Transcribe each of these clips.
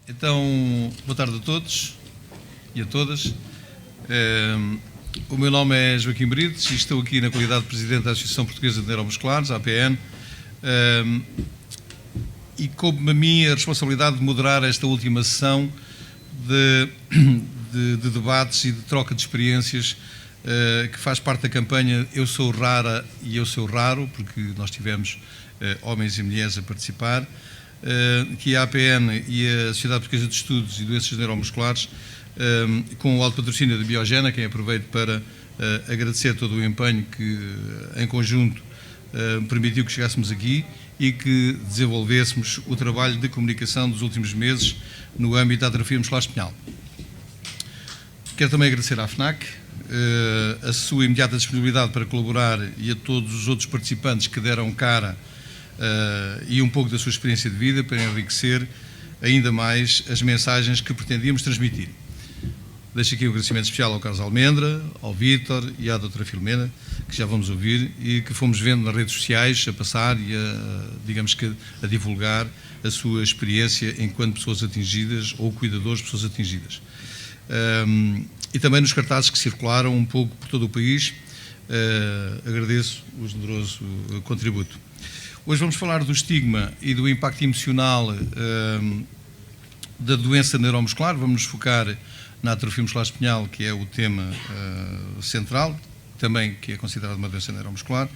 Então, boa tarde a todos e a todas. O meu nome é Joaquim Brites e estou aqui na qualidade de Presidente da Associação Portuguesa de Neuromusculares, APN, e coube-me a mim a responsabilidade de moderar esta última sessão de debates e de troca de experiências que faz parte da campanha Eu Sou Rara e Eu Sou Raro, porque nós tivemos homens e mulheres a participar, que a APN e a Sociedade Portuguesa de Estudos e Doenças Neuromusculares, com o alto patrocínio da Biogena, quem aproveito para agradecer todo o empenho que, em conjunto, permitiu que chegássemos aqui e que desenvolvêssemos o trabalho de comunicação dos últimos meses no âmbito da atrofia muscular espinhal. Quero também agradecer à FNAC a sua imediata disponibilidade para colaborar e a todos os outros participantes que deram cara e um pouco da sua experiência de vida para enriquecer ainda mais as mensagens que pretendíamos transmitir. Deixo aqui um agradecimento especial ao Carlos Almendra, ao Vítor e à doutora Filomena, que já vamos ouvir e que fomos vendo nas redes sociais a passar e a divulgar a sua experiência enquanto pessoas atingidas ou cuidadores de pessoas atingidas. E também nos cartazes que circularam um pouco por todo o país. Agradeço o generoso contributo. Hoje vamos falar do estigma e do impacto emocional da doença neuromuscular. Vamos nos focar na atrofia muscular espinhal, que é o tema central, também que é considerado uma doença neuromuscular,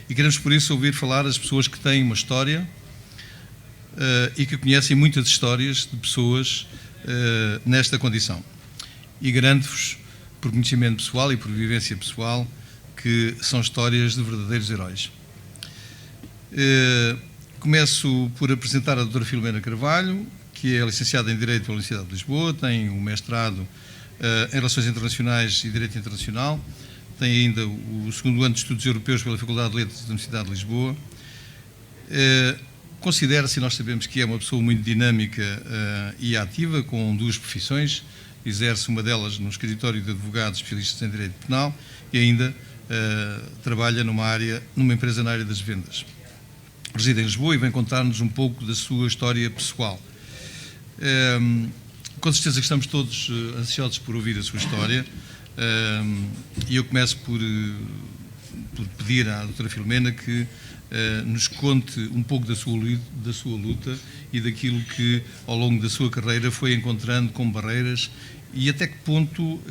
e queremos por isso ouvir falar as pessoas que têm uma história e que conhecem muitas histórias de pessoas nesta condição. E garanto-vos, por conhecimento pessoal e por vivência pessoal, que são histórias de verdadeiros heróis. Começo por apresentar a doutora Filomena Carvalho, que é licenciada em Direito pela Universidade de Lisboa, tem um mestrado em Relações Internacionais e Direito Internacional, tem ainda o segundo ano de Estudos Europeus pela Faculdade de Letras da Universidade de Lisboa. Considera-se, e nós sabemos que é uma pessoa muito dinâmica e ativa, com duas profissões, exerce uma delas no escritório de advogados especialistas em Direito Penal e ainda trabalha numa empresa na área das vendas. Reside em Lisboa e vem contar-nos um pouco da sua história pessoal. Com certeza que estamos todos ansiosos por ouvir a sua história e eu começo por pedir à doutora Filomena que nos conte um pouco da sua luta e daquilo que ao longo da sua carreira foi encontrando como barreiras e até que ponto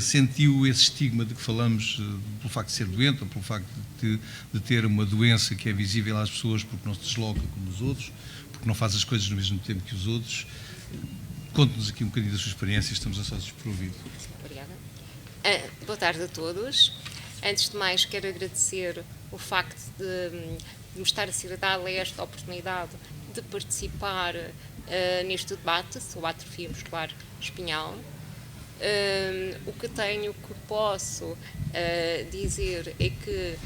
sentiu esse estigma de que falamos pelo facto de ser doente ou pelo facto de ter uma doença que é visível às pessoas porque não se desloca como os outros, porque não faz as coisas no mesmo tempo que os outros. Conte-nos aqui um bocadinho da sua experiência, estamos ansiosos por ouvir. Obrigada. Boa tarde a todos. Antes de mais, quero agradecer o facto de me estar a ser dada esta oportunidade de participar neste debate sobre a atrofia muscular espinhal. O que posso dizer é que,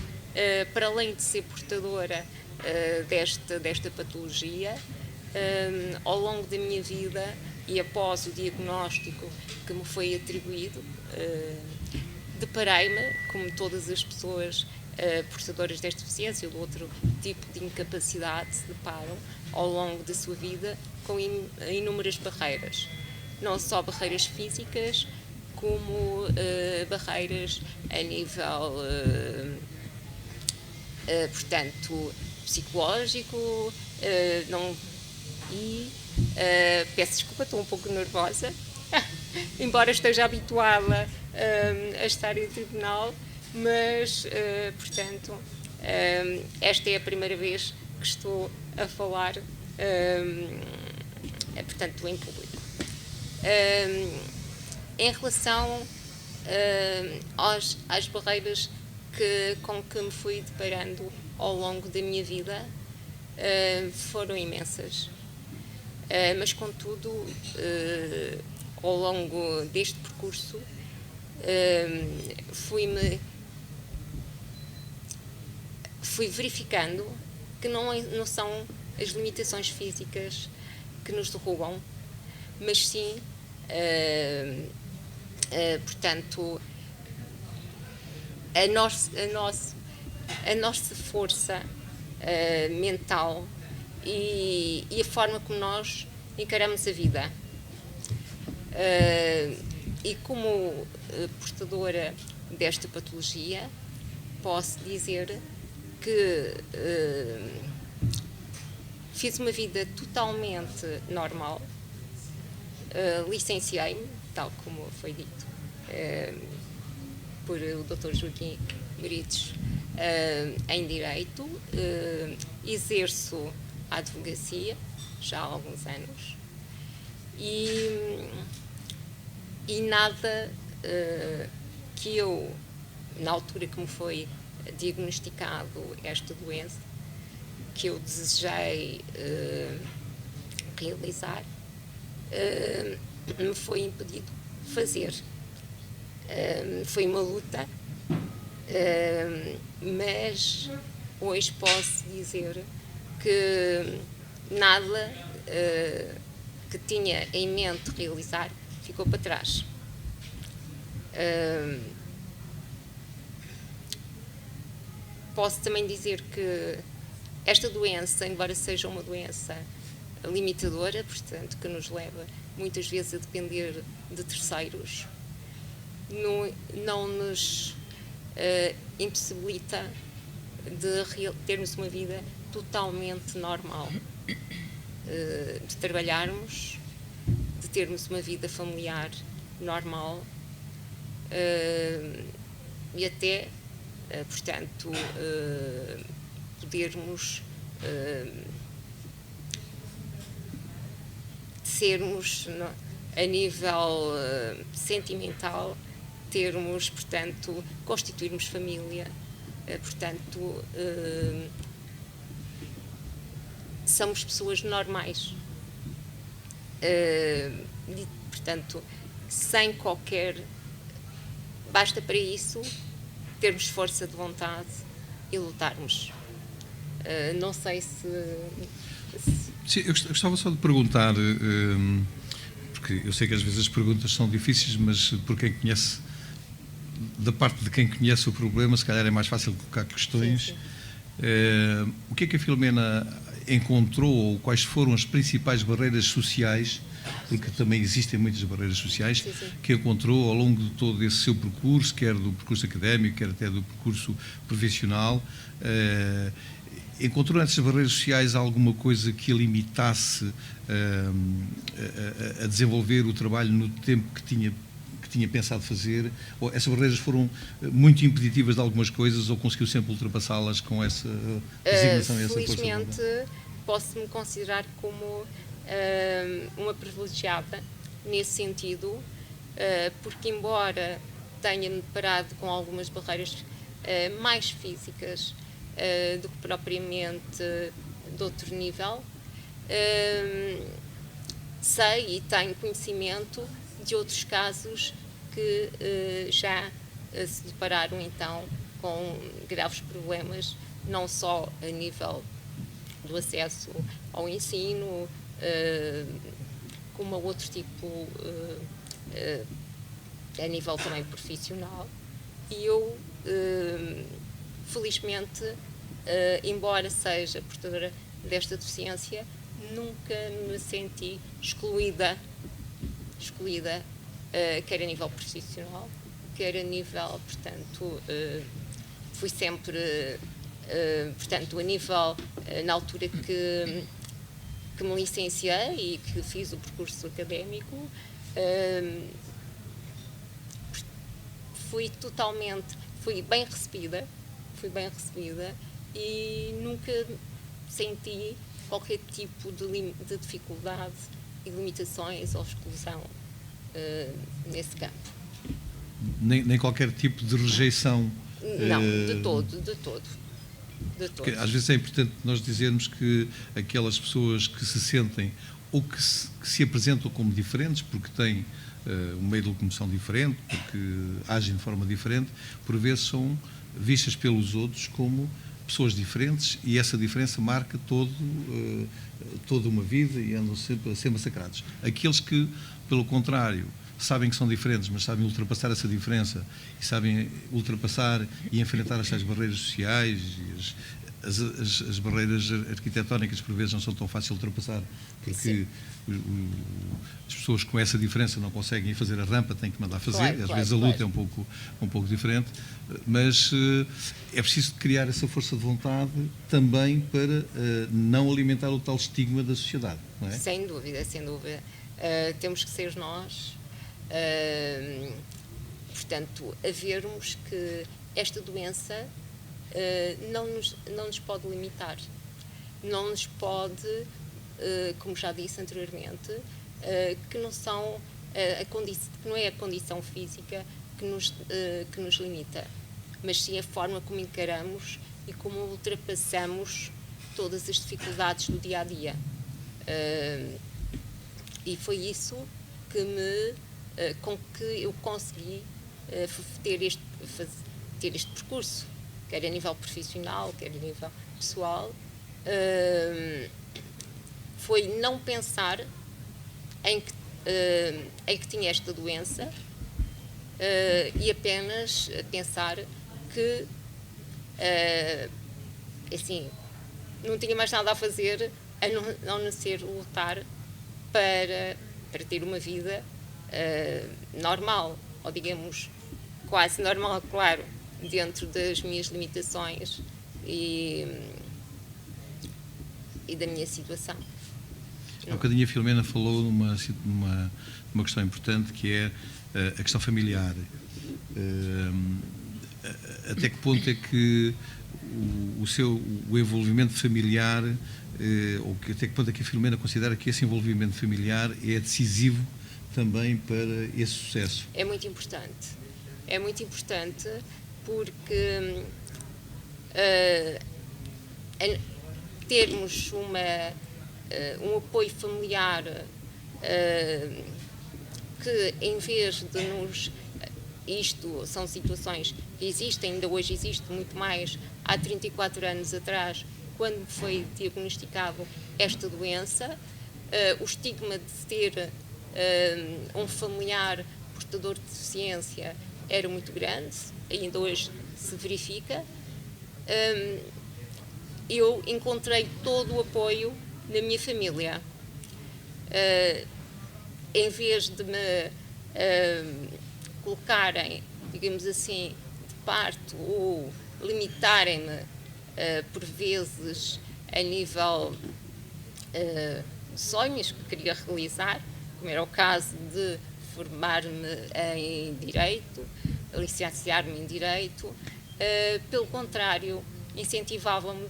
para além de ser portadora desta patologia, ao longo da minha vida e após o diagnóstico que me foi atribuído, deparei-me, como todas as pessoas portadoras desta deficiência ou de outro tipo de incapacidade se deparam ao longo da sua vida com inúmeras barreiras. Não só barreiras físicas, como barreiras a nível, portanto, psicológico, peço desculpa, estou um pouco nervosa, embora esteja habituada a estar em tribunal, mas, portanto, esta é a primeira vez que estou a falar, portanto, em público. Em relação às barreiras com que me fui deparando ao longo da minha vida, foram imensas. Mas, contudo, ao longo deste percurso, fui verificando que não são as limitações físicas que nos derrubam, mas sim, portanto, a nossa força mental e a forma como nós encaramos a vida. E como portadora desta patologia, posso dizer que fiz uma vida totalmente normal, licenciei-me, tal como foi dito por o Dr. Joaquim Merites, em Direito, exerço a advocacia já há alguns anos e nada que eu, na altura que me foi diagnosticado esta doença, que eu desejei realizar, me foi impedido de fazer. Foi uma luta, mas hoje posso dizer que nada que tinha em mente realizar ficou para trás. Posso também dizer que esta doença, embora seja uma doença limitadora, portanto, que nos leva muitas vezes a depender de terceiros, não nos impossibilita de termos uma vida totalmente normal, de trabalharmos, de termos uma vida familiar normal e até, portanto, podermos sermos, a nível sentimental, termos, portanto, constituirmos família, portanto, somos pessoas normais, e, portanto, sem qualquer, basta para isso termos força de vontade e lutarmos. Não sei se... Sim, eu gostava só de perguntar, porque eu sei que às vezes as perguntas são difíceis, mas por quem conhece, da parte de quem conhece o problema, se calhar é mais fácil colocar questões. Sim. O que é que a Filomena encontrou, ou quais foram as principais barreiras sociais, porque também existem muitas barreiras sociais, Sim. que encontrou ao longo de todo esse seu percurso, quer do percurso académico, quer até do percurso profissional? Encontrou nessas barreiras sociais alguma coisa que a limitasse a desenvolver o trabalho no tempo que tinha pensado fazer? Ou essas barreiras foram muito impeditivas de algumas coisas, ou conseguiu sempre ultrapassá-las com essa designação e essa força? Felizmente, posso-me considerar como uma privilegiada nesse sentido, porque embora tenha-me deparado com algumas barreiras mais físicas do que propriamente de outro nível, sei e tenho conhecimento de outros casos que já se depararam então com graves problemas, não só a nível do acesso ao ensino, como a outro tipo, a nível também profissional. E eu, felizmente, embora seja portadora desta deficiência, nunca me senti excluída, quer a nível profissional, quer a nível, portanto, fui sempre, portanto, a nível, na altura que me licenciei e que fiz o percurso académico, fui bem recebida e nunca senti qualquer tipo de dificuldade e limitações ou exclusão nesse campo. Nem qualquer tipo de rejeição? Não, de todo. Porque às vezes é importante nós dizermos que aquelas pessoas que se sentem ou que se apresentam como diferentes, porque têm um meio de locomoção diferente, porque agem de forma diferente, por vezes são vistas pelos outros como pessoas diferentes, e essa diferença marca toda uma vida e andam sempre a ser massacrados. Aqueles que, pelo contrário, sabem que são diferentes, mas sabem ultrapassar essa diferença e sabem ultrapassar e enfrentar as tais barreiras sociais, as barreiras arquitetónicas por vezes não são tão fáceis de ultrapassar, porque as pessoas com essa diferença não conseguem ir fazer a rampa, têm que mandar fazer, às vezes a luta é um pouco diferente, mas é preciso criar essa força de vontade também para não alimentar o tal estigma da sociedade, não é? Sem dúvida, sem dúvida. Temos que ser nós, portanto, a vermos que esta doença não nos pode limitar, não nos pode, como já disse anteriormente, que não é a condição física que nos limita, mas sim a forma como encaramos e como ultrapassamos todas as dificuldades do dia a dia. E foi isso com que eu consegui ter este percurso, quer a nível profissional, quer a nível pessoal. Foi não pensar em que tinha esta doença e apenas pensar que assim, não tinha mais nada a fazer a não ser lutar para ter uma vida normal, ou digamos quase normal, claro, dentro das minhas limitações e da minha situação. Há um bocadinho a Filomena falou numa questão importante, que é a questão familiar. Até que ponto é que o envolvimento familiar, ou até que ponto é que a Filomena considera que esse envolvimento familiar é decisivo também para esse sucesso? É muito importante. É muito importante porque termos um apoio familiar que, em vez de nos... Isto são situações que existem, ainda hoje existe muito mais. Há 34 anos atrás, quando foi diagnosticado esta doença, o estigma de ter um familiar portador de deficiência era muito grande, ainda hoje se verifica. Eu encontrei todo o apoio na minha família. Em vez de me colocarem, digamos assim, de parte ou limitarem-me, por vezes, a nível de sonhos que queria realizar, como era o caso de formar-me em Direito, licenciar-me em Direito. Pelo contrário, incentivavam-me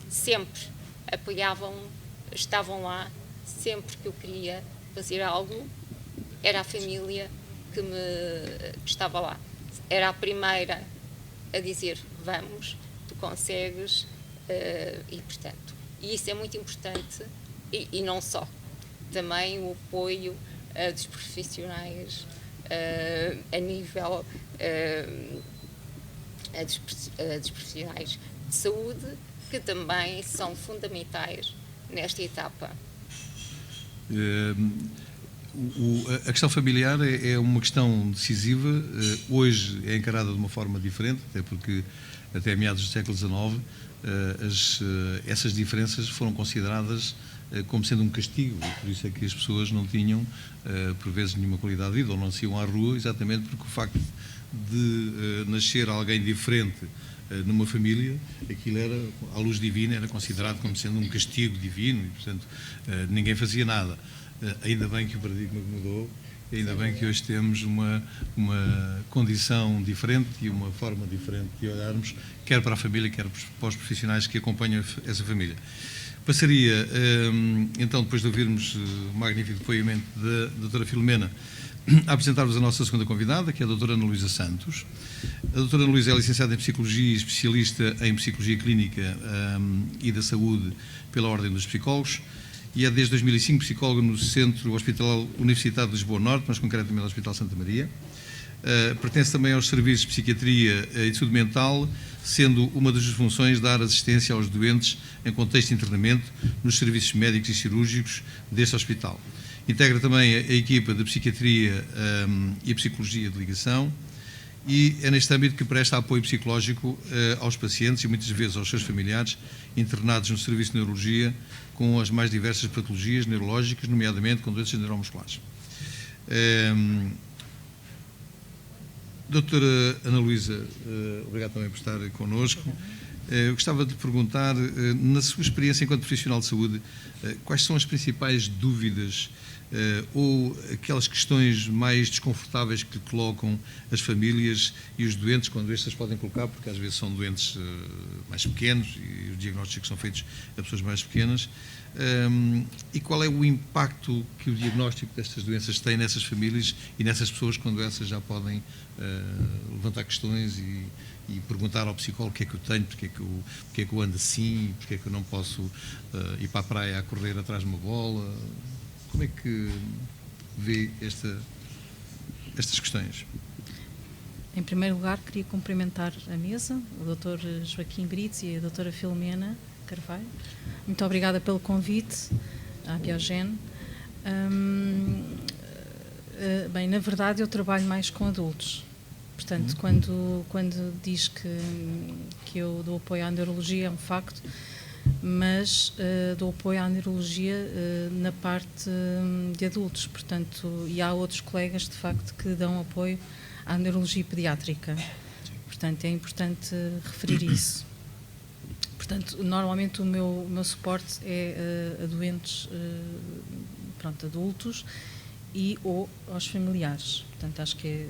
sempre, apoiavam-me, estavam lá sempre que eu queria fazer algo. Era a família que estava lá. Era a primeira a dizer: vamos, tu consegues, e portanto, e isso é muito importante, e não só, também o apoio dos profissionais a nível dos profissionais de saúde, que também são fundamentais nesta etapa. A questão familiar é uma questão decisiva. Hoje é encarada de uma forma diferente, até porque até meados do século XIX essas diferenças foram consideradas como sendo um castigo, e por isso é que as pessoas não tinham, por vezes, nenhuma qualidade de vida, ou não saíam à rua, exatamente porque o facto de nascer alguém diferente numa família, aquilo era, à luz divina, era considerado como sendo um castigo divino, e portanto ninguém fazia nada. Ainda bem que o paradigma mudou, ainda bem que hoje temos uma condição diferente e uma forma diferente de olharmos, quer para a família, quer para os profissionais que acompanham essa família. Passaria, então, depois de ouvirmos o magnífico depoimento da doutora Filomena, a apresentar-vos a nossa segunda convidada, que é a doutora Ana Luísa Santos. A doutora Ana Luísa é licenciada em Psicologia e especialista em Psicologia Clínica e da Saúde pela Ordem dos Psicólogos, e é desde 2005 psicóloga no Centro Hospitalar Universitário de Lisboa Norte, mas concretamente no Hospital Santa Maria. Pertence também aos serviços de Psiquiatria e de Saúde Mental, sendo uma das funções dar assistência aos doentes em contexto de internamento nos serviços médicos e cirúrgicos deste hospital. Integra também a equipa de Psiquiatria e Psicologia de Ligação e é neste âmbito que presta apoio psicológico aos pacientes e muitas vezes aos seus familiares internados no Serviço de Neurologia com as mais diversas patologias neurológicas, nomeadamente com doenças neuromusculares. Doutora Ana Luísa, obrigado também por estar connosco. Eu gostava de perguntar, na sua experiência enquanto profissional de saúde, quais são as principais dúvidas ou aquelas questões mais desconfortáveis que colocam as famílias e os doentes, quando estas podem colocar, porque às vezes são doentes mais pequenos e os diagnósticos são feitos a pessoas mais pequenas, e qual é o impacto que o diagnóstico destas doenças tem nessas famílias e nessas pessoas quando essas já podem levantar questões e perguntar ao psicólogo o que é que eu tenho, porque é que eu ando assim, porque é que eu não posso ir para a praia a correr atrás de uma bola. Como é que vê estas questões? Em primeiro lugar, queria cumprimentar a mesa, o Dr. Joaquim Brites e a doutora Filomena Carvalho. Muito obrigada pelo convite à Biogen. Bem, na verdade, eu trabalho mais com adultos. Portanto, quando diz que eu dou apoio à neurologia, é um facto, mas dou apoio à neurologia na parte de adultos, portanto, e há outros colegas, de facto, que dão apoio à neurologia pediátrica. Portanto, é importante referir isso. Portanto, normalmente o meu suporte é a doentes, adultos e ou aos familiares. Portanto, acho que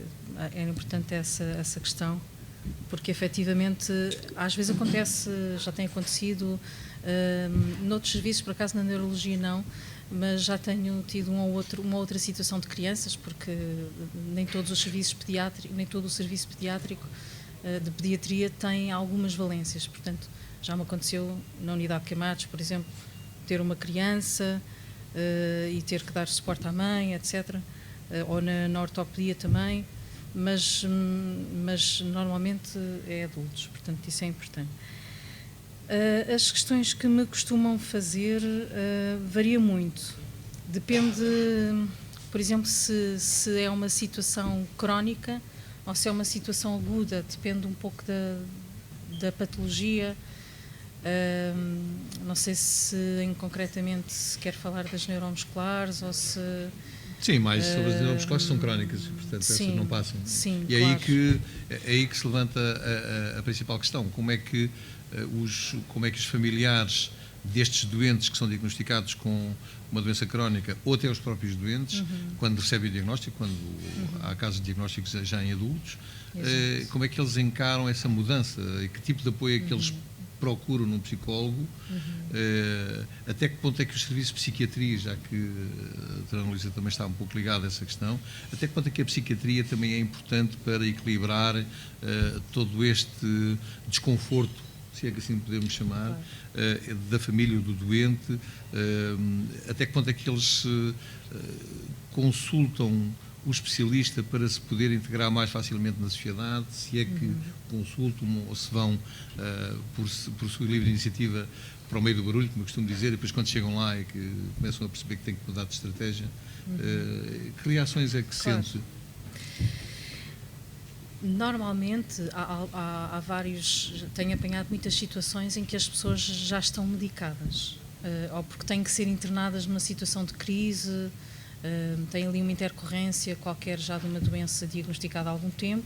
é importante essa questão, porque efetivamente às vezes acontece, já tem acontecido, noutros serviços, por acaso na neurologia não, mas já tenho tido uma outra situação de crianças, porque nem todos os serviços pediátricos, nem todo o serviço pediátrico de pediatria tem algumas valências. Portanto, já me aconteceu na unidade de queimados, por exemplo, ter uma criança e ter que dar suporte à mãe, etc. Ou na ortopedia também, mas normalmente é adultos, portanto isso é importante. As questões que me costumam fazer varia muito. Depende, por exemplo, se é uma situação crónica ou se é uma situação aguda, depende um pouco da patologia. Não sei se concretamente se quer falar das neuromusculares ou se... Sim, mais sobre as neuromusculares que são crónicas, portanto essas não passam. Sim, e claro. é aí que se levanta a principal questão, como é que os familiares destes doentes que são diagnosticados com uma doença crónica, ou até os próprios doentes, quando recebem o diagnóstico, quando há casos de diagnósticos já em adultos, como é que eles encaram essa mudança e que tipo de apoio é que eles procuram num psicólogo, até que ponto é que os serviços de psiquiatria, já que a doutora Ana Luísa também está um pouco ligada a essa questão, até que ponto é que a psiquiatria também é importante para equilibrar todo este desconforto, se é que assim podemos chamar, da família do doente, até que ponto é que eles consultam o especialista para se poder integrar mais facilmente na sociedade, se é que consultam ou se vão por sua livre iniciativa para o meio do barulho, como eu costumo dizer, e depois quando chegam lá é que começam a perceber que têm que mudar de estratégia. Que reações é que sente? Normalmente há vários, tenho apanhado muitas situações em que as pessoas já estão medicadas, ou porque têm que ser internadas numa situação de crise, têm ali uma intercorrência qualquer já de uma doença diagnosticada há algum tempo,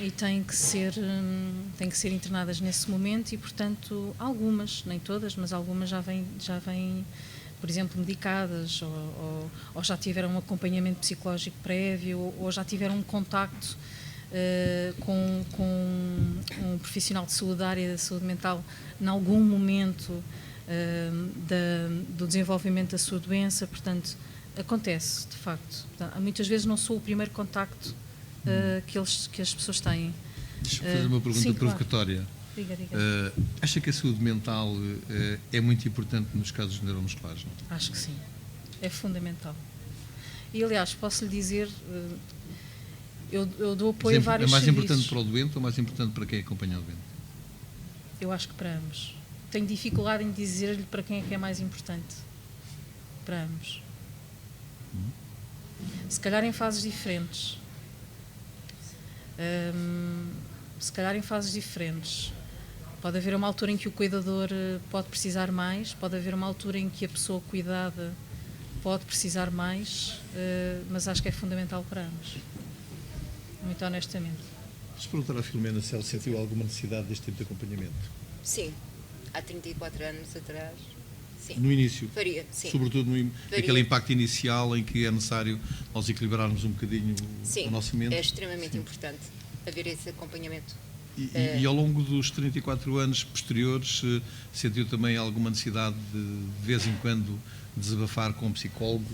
e têm que ser internadas nesse momento e, portanto, algumas, nem todas, mas algumas já vêm por exemplo, medicadas, ou já tiveram um acompanhamento psicológico prévio, ou já tiveram um contacto com um profissional de saúde, da área da saúde mental, em algum momento do desenvolvimento da sua doença. Portanto, acontece, de facto. Portanto, muitas vezes não sou o primeiro contacto que as pessoas têm. Deixa-me fazer uma pergunta provocatória. Claro. Diga. Acha que a saúde mental é muito importante nos casos neuromusculares? Não? Acho que sim. É fundamental. E, aliás, posso lhe dizer, eu dou apoio a vários serviços. É mais importante para o doente ou mais importante para quem acompanha o doente? Eu acho que para ambos. Tenho dificuldade em dizer-lhe para quem é que é mais importante. Para ambos. Se calhar em fases diferentes. Se calhar em fases diferentes. Pode haver uma altura em que o cuidador pode precisar mais, pode haver uma altura em que a pessoa cuidada pode precisar mais, mas acho que é fundamental para ambos, muito honestamente. Vamos perguntar à Filomena se ela sentiu alguma necessidade deste tipo de acompanhamento. Sim, há 34 anos atrás, sim. No início, Faria, sim. sobretudo naquele impacto inicial em que é necessário nós equilibrarmos um bocadinho Sim, a nossa mente. é extremamente importante haver esse acompanhamento. E ao longo dos 34 anos posteriores, sentiu também alguma necessidade de vez em quando, desabafar com um psicólogo?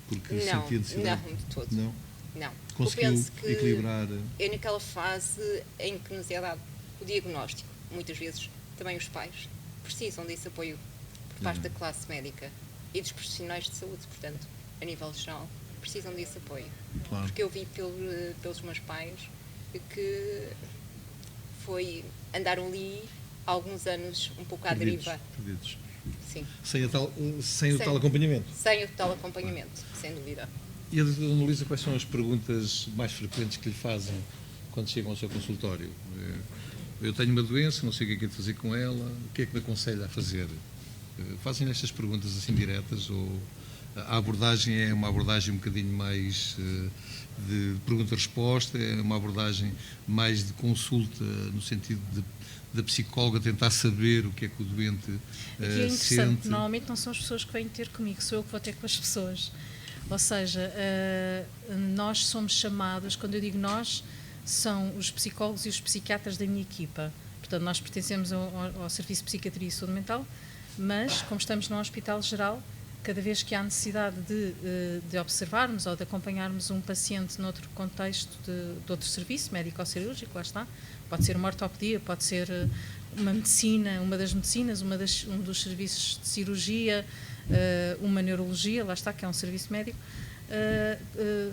Porque Não, sentia necessidade? não, de todo. Não? Não. Conseguiu Eu penso que equilibrar? é naquela fase em que nos é dado o diagnóstico. Muitas vezes também os pais precisam desse apoio por parte da classe médica e dos profissionais de saúde, portanto, a nível geral, precisam desse apoio. Claro. Porque eu vi pelos meus pais que andaram ali há alguns anos um pouco à deriva. Perdidos. Sim. Sem o tal acompanhamento. Sem o tal acompanhamento, sem dúvida. E a Dona Luísa, quais são as perguntas mais frequentes que lhe fazem quando chegam ao seu consultório? Eu tenho uma doença, não sei o que é de fazer com ela, o que é que me aconselha a fazer? Fazem estas perguntas assim diretas ou a abordagem é uma abordagem um bocadinho mais de pergunta-resposta, é uma abordagem mais de consulta no sentido da psicóloga tentar saber o que é que o doente E é interessante, sente? normalmente não são as pessoas que vêm ter comigo, sou eu que vou ter com as pessoas. Ou seja, nós somos chamados, quando eu digo nós, são os psicólogos e os psiquiatras da minha equipa. Portanto, nós pertencemos ao Serviço de Psiquiatria e Saúde Mental, mas, como estamos no Hospital Geral, cada vez que há necessidade de observarmos ou de acompanharmos um paciente noutro contexto de outro serviço, médico ou cirúrgico, lá está, pode ser uma ortopedia, pode ser uma medicina, uma das medicinas, um dos serviços de cirurgia, uma neurologia, lá está, que é um serviço médico,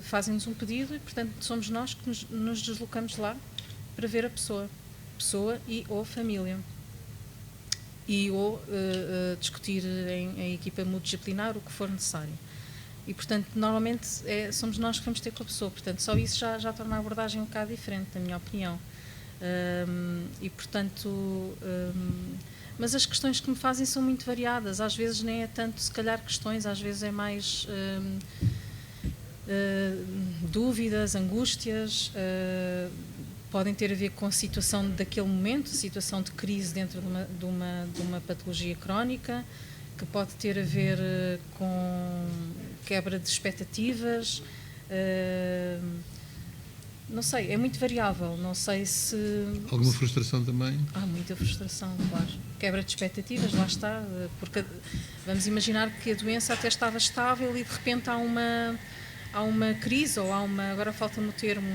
fazem-nos um pedido e, portanto, somos nós que nos deslocamos lá para ver a pessoa e ou família. E ou discutir em equipa multidisciplinar o que for necessário. E, portanto, normalmente somos nós que vamos ter com a pessoa. Portanto, só isso já torna a abordagem um bocado diferente, na minha opinião. E, portanto, mas as questões que me fazem são muito variadas. Às vezes nem é tanto, se calhar, questões, às vezes é mais dúvidas, angústias, podem ter a ver com a situação daquele momento, situação de crise dentro de uma patologia crónica, que pode ter a ver com quebra de expectativas, não sei, é muito variável, não sei se... Alguma frustração também? Há muita frustração, claro. Quebra de expectativas, lá está, porque vamos imaginar que a doença até estava estável e de repente há uma crise, ou agora falta-me o termo...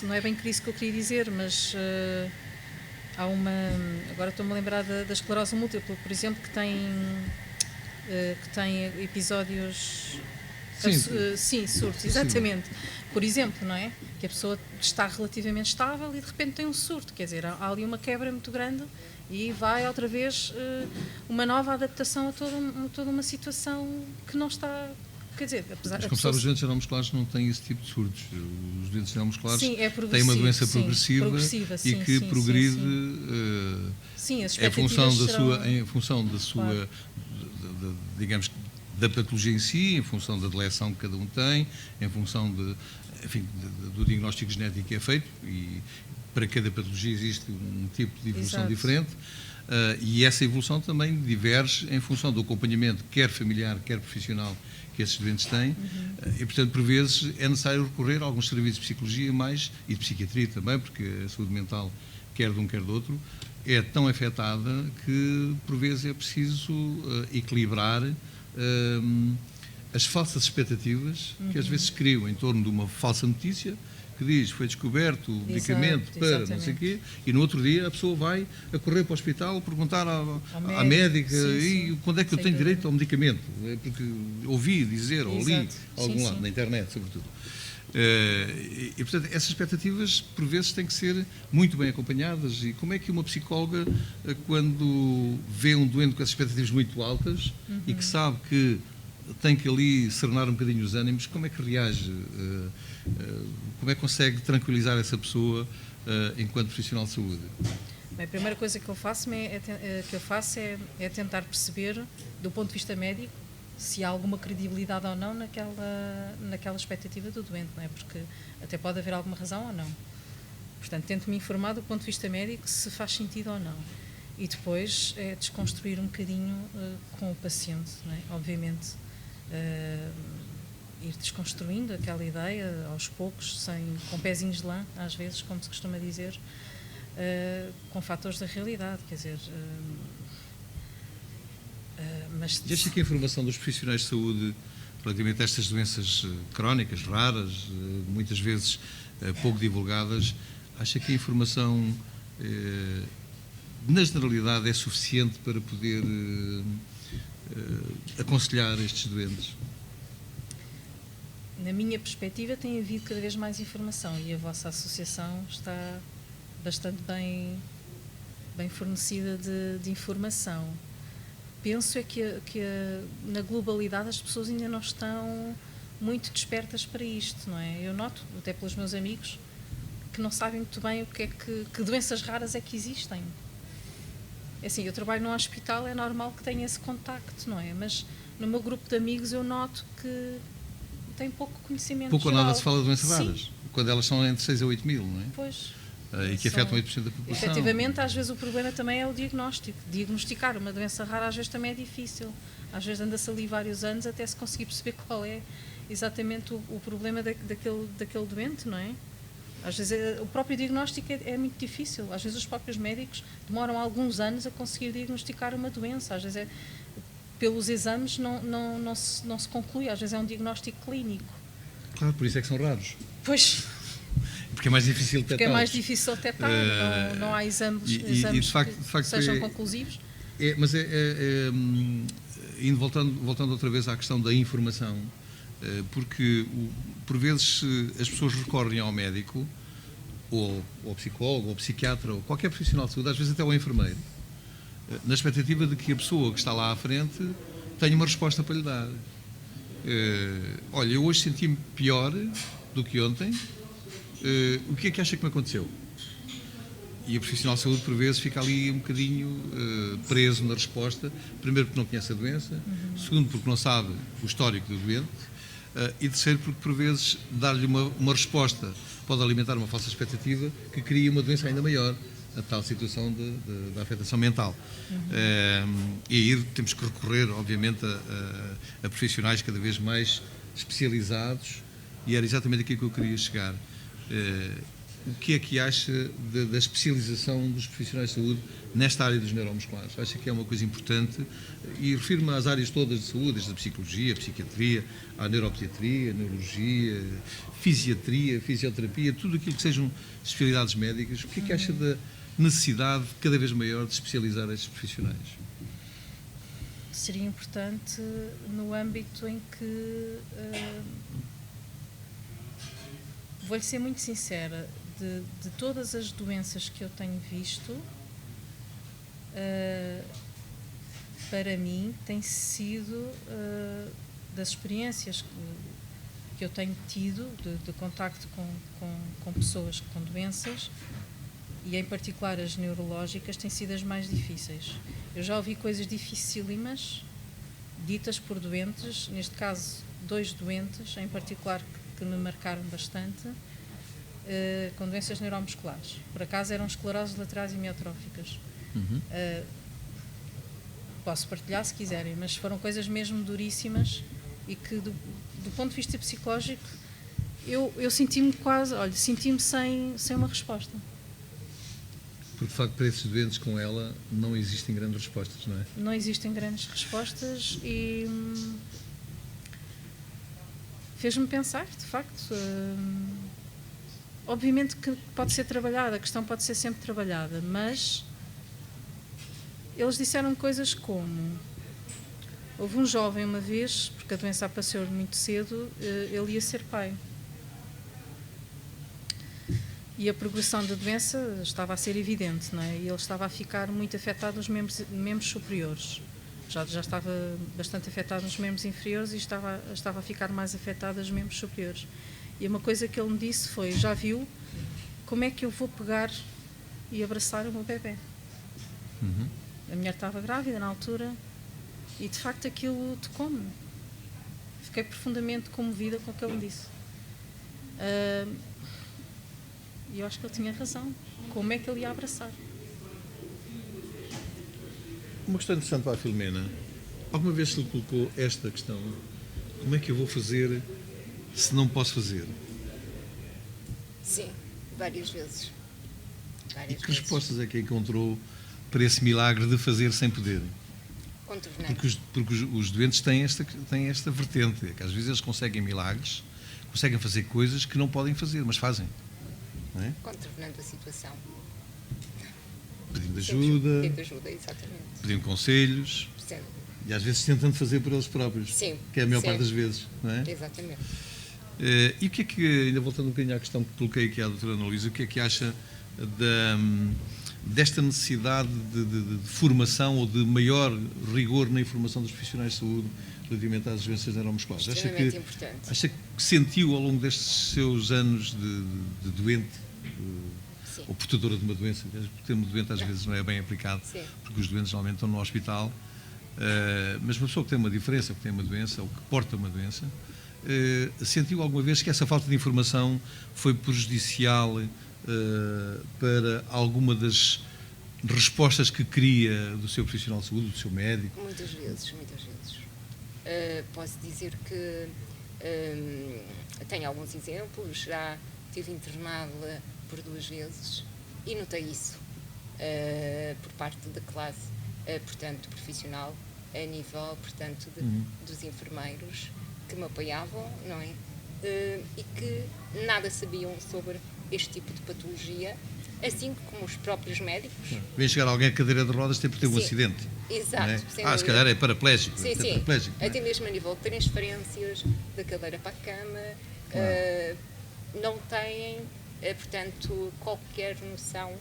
não é bem crise que eu queria dizer, mas agora estou-me a lembrar da esclerose múltipla, por exemplo, que tem episódios surtos, exatamente. Sim. Por exemplo, não é? Que a pessoa está relativamente estável e de repente tem um surto, quer dizer, há ali uma quebra muito grande e vai outra vez uma nova adaptação a toda uma situação que não está... Quer dizer, apesar mas, como sabe, os doentes neuromusculares não têm esse tipo de surtos. Os doentes neuromusculares têm uma doença progressiva e que progride em função da sua digamos, da patologia em si, em função da deleção que cada um tem, em função do diagnóstico genético que é feito, e para cada patologia existe um tipo de evolução diferente. E essa evolução também diverge em função do acompanhamento, quer familiar, quer profissional, que esses doentes têm, e, portanto, por vezes é necessário recorrer a alguns serviços de psicologia e de psiquiatria também, porque a saúde mental, quer de um, quer do outro, é tão afetada que, por vezes, é preciso equilibrar as falsas expectativas que às vezes se criam em torno de uma falsa notícia, que diz foi descoberto o medicamento para não sei o quê, e no outro dia a pessoa vai a correr para o hospital perguntar à médica quando é que eu tenho direito ao medicamento, porque ouvi dizer, ou li algum lado, na internet sobretudo. E, portanto, essas expectativas por vezes têm que ser muito bem acompanhadas. E como é que uma psicóloga, quando vê um doente com essas expectativas muito altas e que sabe que tem que ali serenar um bocadinho os ânimos, como é que reage? Como é que consegue tranquilizar essa pessoa enquanto profissional de saúde? Bem, a primeira coisa que eu faço é tentar perceber, do ponto de vista médico, se há alguma credibilidade ou não naquela expectativa do doente, não é? Porque até pode haver alguma razão ou não. Portanto, tento-me informar do ponto de vista médico se faz sentido ou não. E depois é desconstruir um bocadinho com o paciente, não é? Obviamente, ir desconstruindo aquela ideia aos poucos, com pezinhos de lã, às vezes, como se costuma dizer, com fatores da realidade, quer dizer... mas acha que a informação dos profissionais de saúde relativamente a estas doenças crónicas, raras, muitas vezes pouco divulgadas, acha que a informação, na generalidade, é suficiente para poder aconselhar estes doentes? Na minha perspectiva, tem havido cada vez mais informação e a vossa associação está bastante bem fornecida de informação. Penso que na globalidade as pessoas ainda não estão muito despertas para isto, não é? Eu noto, até pelos meus amigos, que não sabem muito bem o que doenças raras é que existem. É assim, eu trabalho num hospital, é normal que tenha esse contacto, não é? Mas no meu grupo de amigos eu noto que tem pouco conhecimento pouco geral. ou nada se fala de doenças Sim. raras, quando elas são entre 6 a 8 mil, não é? Pois. E que afetam 8% da população. Efetivamente, às vezes o problema também é o diagnóstico. Diagnosticar uma doença rara às vezes também é difícil. Às vezes anda-se ali vários anos até se conseguir perceber qual é exatamente o problema daquele doente, não é? Às vezes o próprio diagnóstico é muito difícil. Às vezes os próprios médicos demoram alguns anos a conseguir diagnosticar uma doença. Às vezes pelos exames não se conclui. Às vezes é um diagnóstico clínico. Claro, por isso é que são raros. Pois... Porque é mais difícil detectar. Porque é mais difícil detectar, não há exames de facto, que sejam conclusivos. Mas indo voltando outra vez à questão da informação, porque por vezes as pessoas recorrem ao médico, ou ao psicólogo, ou ao psiquiatra, ou qualquer profissional de saúde, às vezes até ao enfermeiro, na expectativa de que a pessoa que está lá à frente tenha uma resposta para lhe dar. Olha, eu hoje senti-me pior do que ontem. O que é que acha que me aconteceu? E o profissional de saúde, por vezes, fica ali um bocadinho preso na resposta. Primeiro, porque não conhece a doença. Segundo, porque não sabe o histórico do doente. E terceiro, porque, por vezes, dar-lhe uma resposta pode alimentar uma falsa expectativa que cria uma doença ainda maior, a tal situação da afetação mental. E aí temos que recorrer, obviamente, a profissionais cada vez mais especializados, e era exatamente aqui que eu queria chegar. O que é que acha da especialização dos profissionais de saúde nesta área dos neuromusculares? Acha que é uma coisa importante? E refiro-me às áreas todas de saúde, desde a psicologia, a psiquiatria, a neuropediatria, a neurologia, fisiatria, fisioterapia, tudo aquilo que sejam especialidades médicas. O que é que acha da necessidade cada vez maior de especializar estes profissionais? Seria importante no âmbito em que... Vou-lhe ser muito sincera, de todas as doenças que eu tenho visto, para mim tem sido, das experiências que eu tenho tido de contacto com pessoas com doenças, e em particular as neurológicas, têm sido as mais difíceis. Eu já ouvi coisas dificílimas ditas por doentes, neste caso 2 doentes em particular que me marcaram bastante, com doenças neuromusculares. Por acaso eram escleroses laterais amiotróficas. Posso partilhar se quiserem, mas foram coisas mesmo duríssimas e que do ponto de vista psicológico eu senti-me senti-me sem uma resposta. Porque de facto para esses doentes com ela não existem grandes respostas, não é? Não existem grandes respostas e fez-me pensar, de facto. Obviamente que pode ser trabalhada, a questão pode ser sempre trabalhada, mas eles disseram coisas como: houve um jovem uma vez, porque a doença apareceu muito cedo, ele ia ser pai. E a progressão da doença estava a ser evidente, não é? E ele estava a ficar muito afetado nos membros superiores. já estava bastante afetada nos membros inferiores e estava a ficar mais afetada nos membros superiores. E uma coisa que ele me disse foi: já viu como é que eu vou pegar e abraçar o meu bebê? A mulher estava grávida na altura e de facto aquilo tocou-me. Fiquei profundamente comovida com o que ele me disse. E eu acho que ele tinha razão. Como é que ele ia abraçar? Uma questão interessante para a Filomena. Alguma vez se lhe colocou esta questão? Como é que eu vou fazer se não posso fazer? Sim, várias vezes. E que respostas é que encontrou para esse milagre de fazer sem poder? Contornando. Porque os doentes têm esta vertente, é que às vezes eles conseguem milagres, conseguem fazer coisas que não podem fazer, mas fazem. Não é? Contornando a situação. Pedindo ajuda, Pedindo ajuda, exatamente. pedindo conselhos, Sim, e às vezes tentando fazer por eles próprios, sim, que é a maior sim. parte das vezes. Não é? Exatamente. E o que é que, ainda voltando um bocadinho à questão que coloquei aqui à doutora Ana Luísa, o que é que acha desta necessidade de formação ou de maior rigor na informação dos profissionais de saúde relativamente às doenças neuromusculares? Extremamente importante. Acha que sentiu ao longo destes seus anos de doente, Sim. ou portadora de uma doença, o termo doente às vezes não é bem aplicado, Sim. porque os doentes normalmente estão no hospital, mas uma pessoa que tem uma diferença, que tem uma doença ou que porta uma doença, sentiu alguma vez que essa falta de informação foi prejudicial para alguma das respostas que queria do seu profissional de saúde, do seu médico? Muitas vezes, muitas vezes. Posso dizer que tenho alguns exemplos, já estive internada por 2 vezes e notei isso por parte da classe, portanto, profissional, a nível, portanto, dos enfermeiros que me apoiavam, não é? E que nada sabiam sobre este tipo de patologia, assim como os próprios médicos. Vem chegar alguém de cadeira de rodas tem por ter um Sim. acidente. Exato. Não é? sem Se dúvida. calhar é paraplégico. Sim, é sim. tetraplégico, não é? Até mesmo a nível de transferências da cadeira para a cama, não têm, portanto, qualquer noção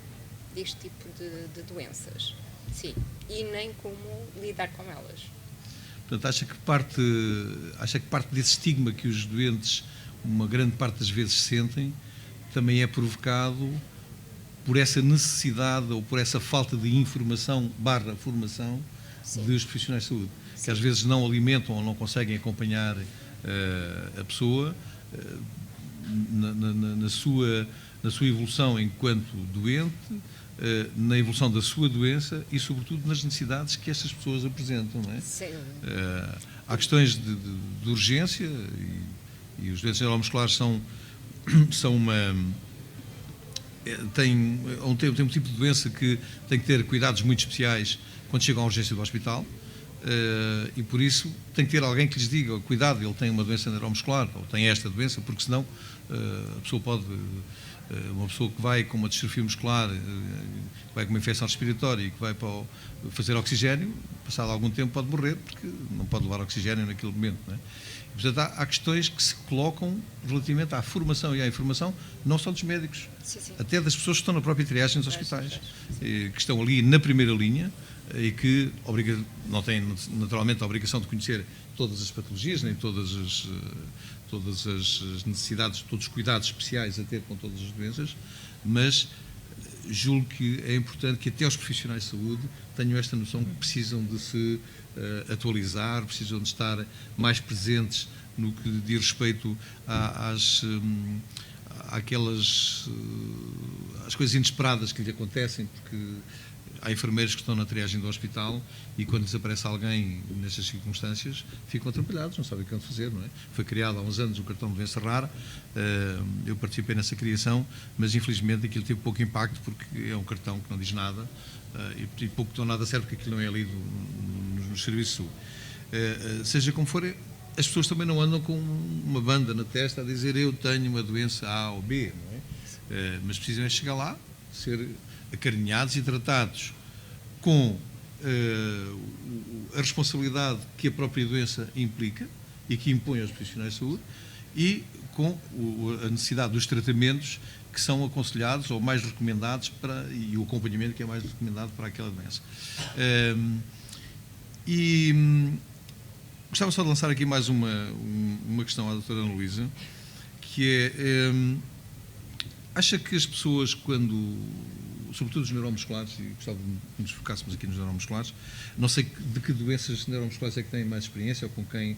deste tipo de doenças. Sim. E nem como lidar com elas. Portanto, acha que parte desse estigma que os doentes, uma grande parte das vezes, sentem, também é provocado por essa necessidade ou por essa falta de informação / formação Sim. dos profissionais de saúde, Sim. que às vezes não alimentam ou não conseguem acompanhar a pessoa na sua evolução enquanto doente, na evolução da sua doença e, sobretudo, nas necessidades que estas pessoas apresentam. Não é? Sem Há questões de urgência e os doentes neuromusculares têm um tipo de doença que tem que ter cuidados muito especiais quando chegam à urgência do hospital, e por isso tem que ter alguém que lhes diga: cuidado, ele tem uma doença neuromuscular ou tem esta doença, porque senão a pessoa pode... Uma pessoa que vai com uma distrofia muscular, que vai com uma infecção respiratória e que vai fazer oxigénio, passado algum tempo pode morrer, porque não pode levar oxigénio naquele momento. Não é? E, portanto, há questões que se colocam relativamente à formação e à informação, não só dos médicos, Sim, sim. até das pessoas que estão na própria triagem dos hospitais, que estão ali na primeira linha e que não têm naturalmente a obrigação de conhecer todas as patologias, nem todas as necessidades, todos os cuidados especiais a ter com todas as doenças, mas julgo que é importante que até os profissionais de saúde tenham esta noção que precisam de se atualizar, precisam de estar mais presentes no que diz respeito às coisas inesperadas que lhe acontecem, porque há enfermeiros que estão na triagem do hospital e quando lhes aparece alguém nestas circunstâncias ficam atrapalhados, não sabem o que vão fazer, não é? Foi criado há uns anos o cartão de doença rara, eu participei nessa criação, mas infelizmente aquilo teve pouco impacto porque é um cartão que não diz nada e pouco ou nada serve porque aquilo não é lido nos serviços de saúde. Seja como for, as pessoas também não andam com uma banda na testa a dizer eu tenho uma doença A ou B, não é? Mas precisam chegar lá, ser acarinhados e tratados com a responsabilidade que a própria doença implica e que impõe aos profissionais de saúde e com a necessidade dos tratamentos que são aconselhados ou mais recomendados e o acompanhamento que é mais recomendado para aquela doença. E gostava só de lançar aqui mais uma questão à doutora Ana Luísa, que é, acha que as pessoas quando, sobretudo os neuromusculares, e gostava que nos focássemos aqui nos neuromusculares, não sei de que doenças neuromusculares é que têm mais experiência, ou com que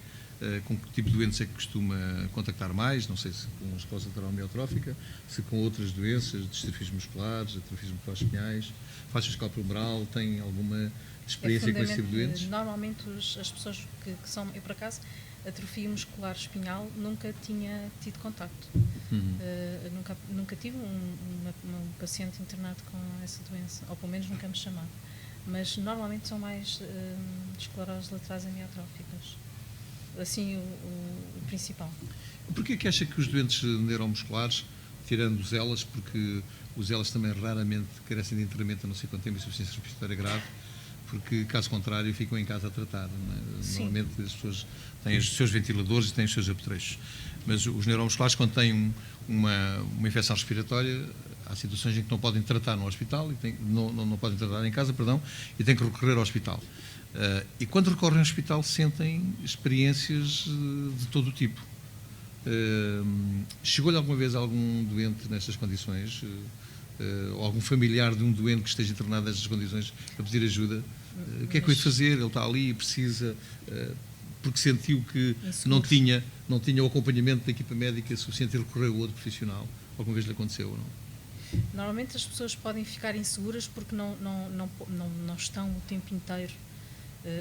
tipo de doenças é que costuma contactar mais, não sei se com a esclerose lateral amiotrófica, se com outras doenças, distrofias musculares, atrofias musculares espinhais, faixa escalpo-humeral, tem alguma experiência com esse tipo de doenças? Normalmente as pessoas que são, eu por acaso, atrofia muscular espinhal, nunca tinha tido contacto. Nunca tive um paciente internado com essa doença, ou pelo menos nunca me chamaram. Mas normalmente são mais escleroses laterais amiotróficas. Assim, o principal. Porquê é que acha que os doentes neuromusculares, tirando os ELAs, porque os ELAs também raramente carecem de internamento, a não ser quando têm uma insuficiência respiratória grave, porque, caso contrário, ficam em casa a tratar. Não é? Normalmente as pessoas têm os seus ventiladores e têm os seus apetrechos. Mas os neuromusculares, quando têm uma infecção respiratória, há situações em que não podem tratar no hospital, não podem tratar em casa, perdão, e têm que recorrer ao hospital. E quando recorrem ao hospital sentem experiências de todo o tipo. Chegou-lhe alguma vez algum doente nestas condições? Ou algum familiar de um doente que esteja internado nestas condições a pedir ajuda? O que é que eu hei de fazer? Ele está ali e precisa, porque sentiu que não tinha o acompanhamento da equipa médica suficiente e recorreu a outro profissional. Alguma vez lhe aconteceu ou não? Normalmente as pessoas podem ficar inseguras porque não estão o tempo inteiro.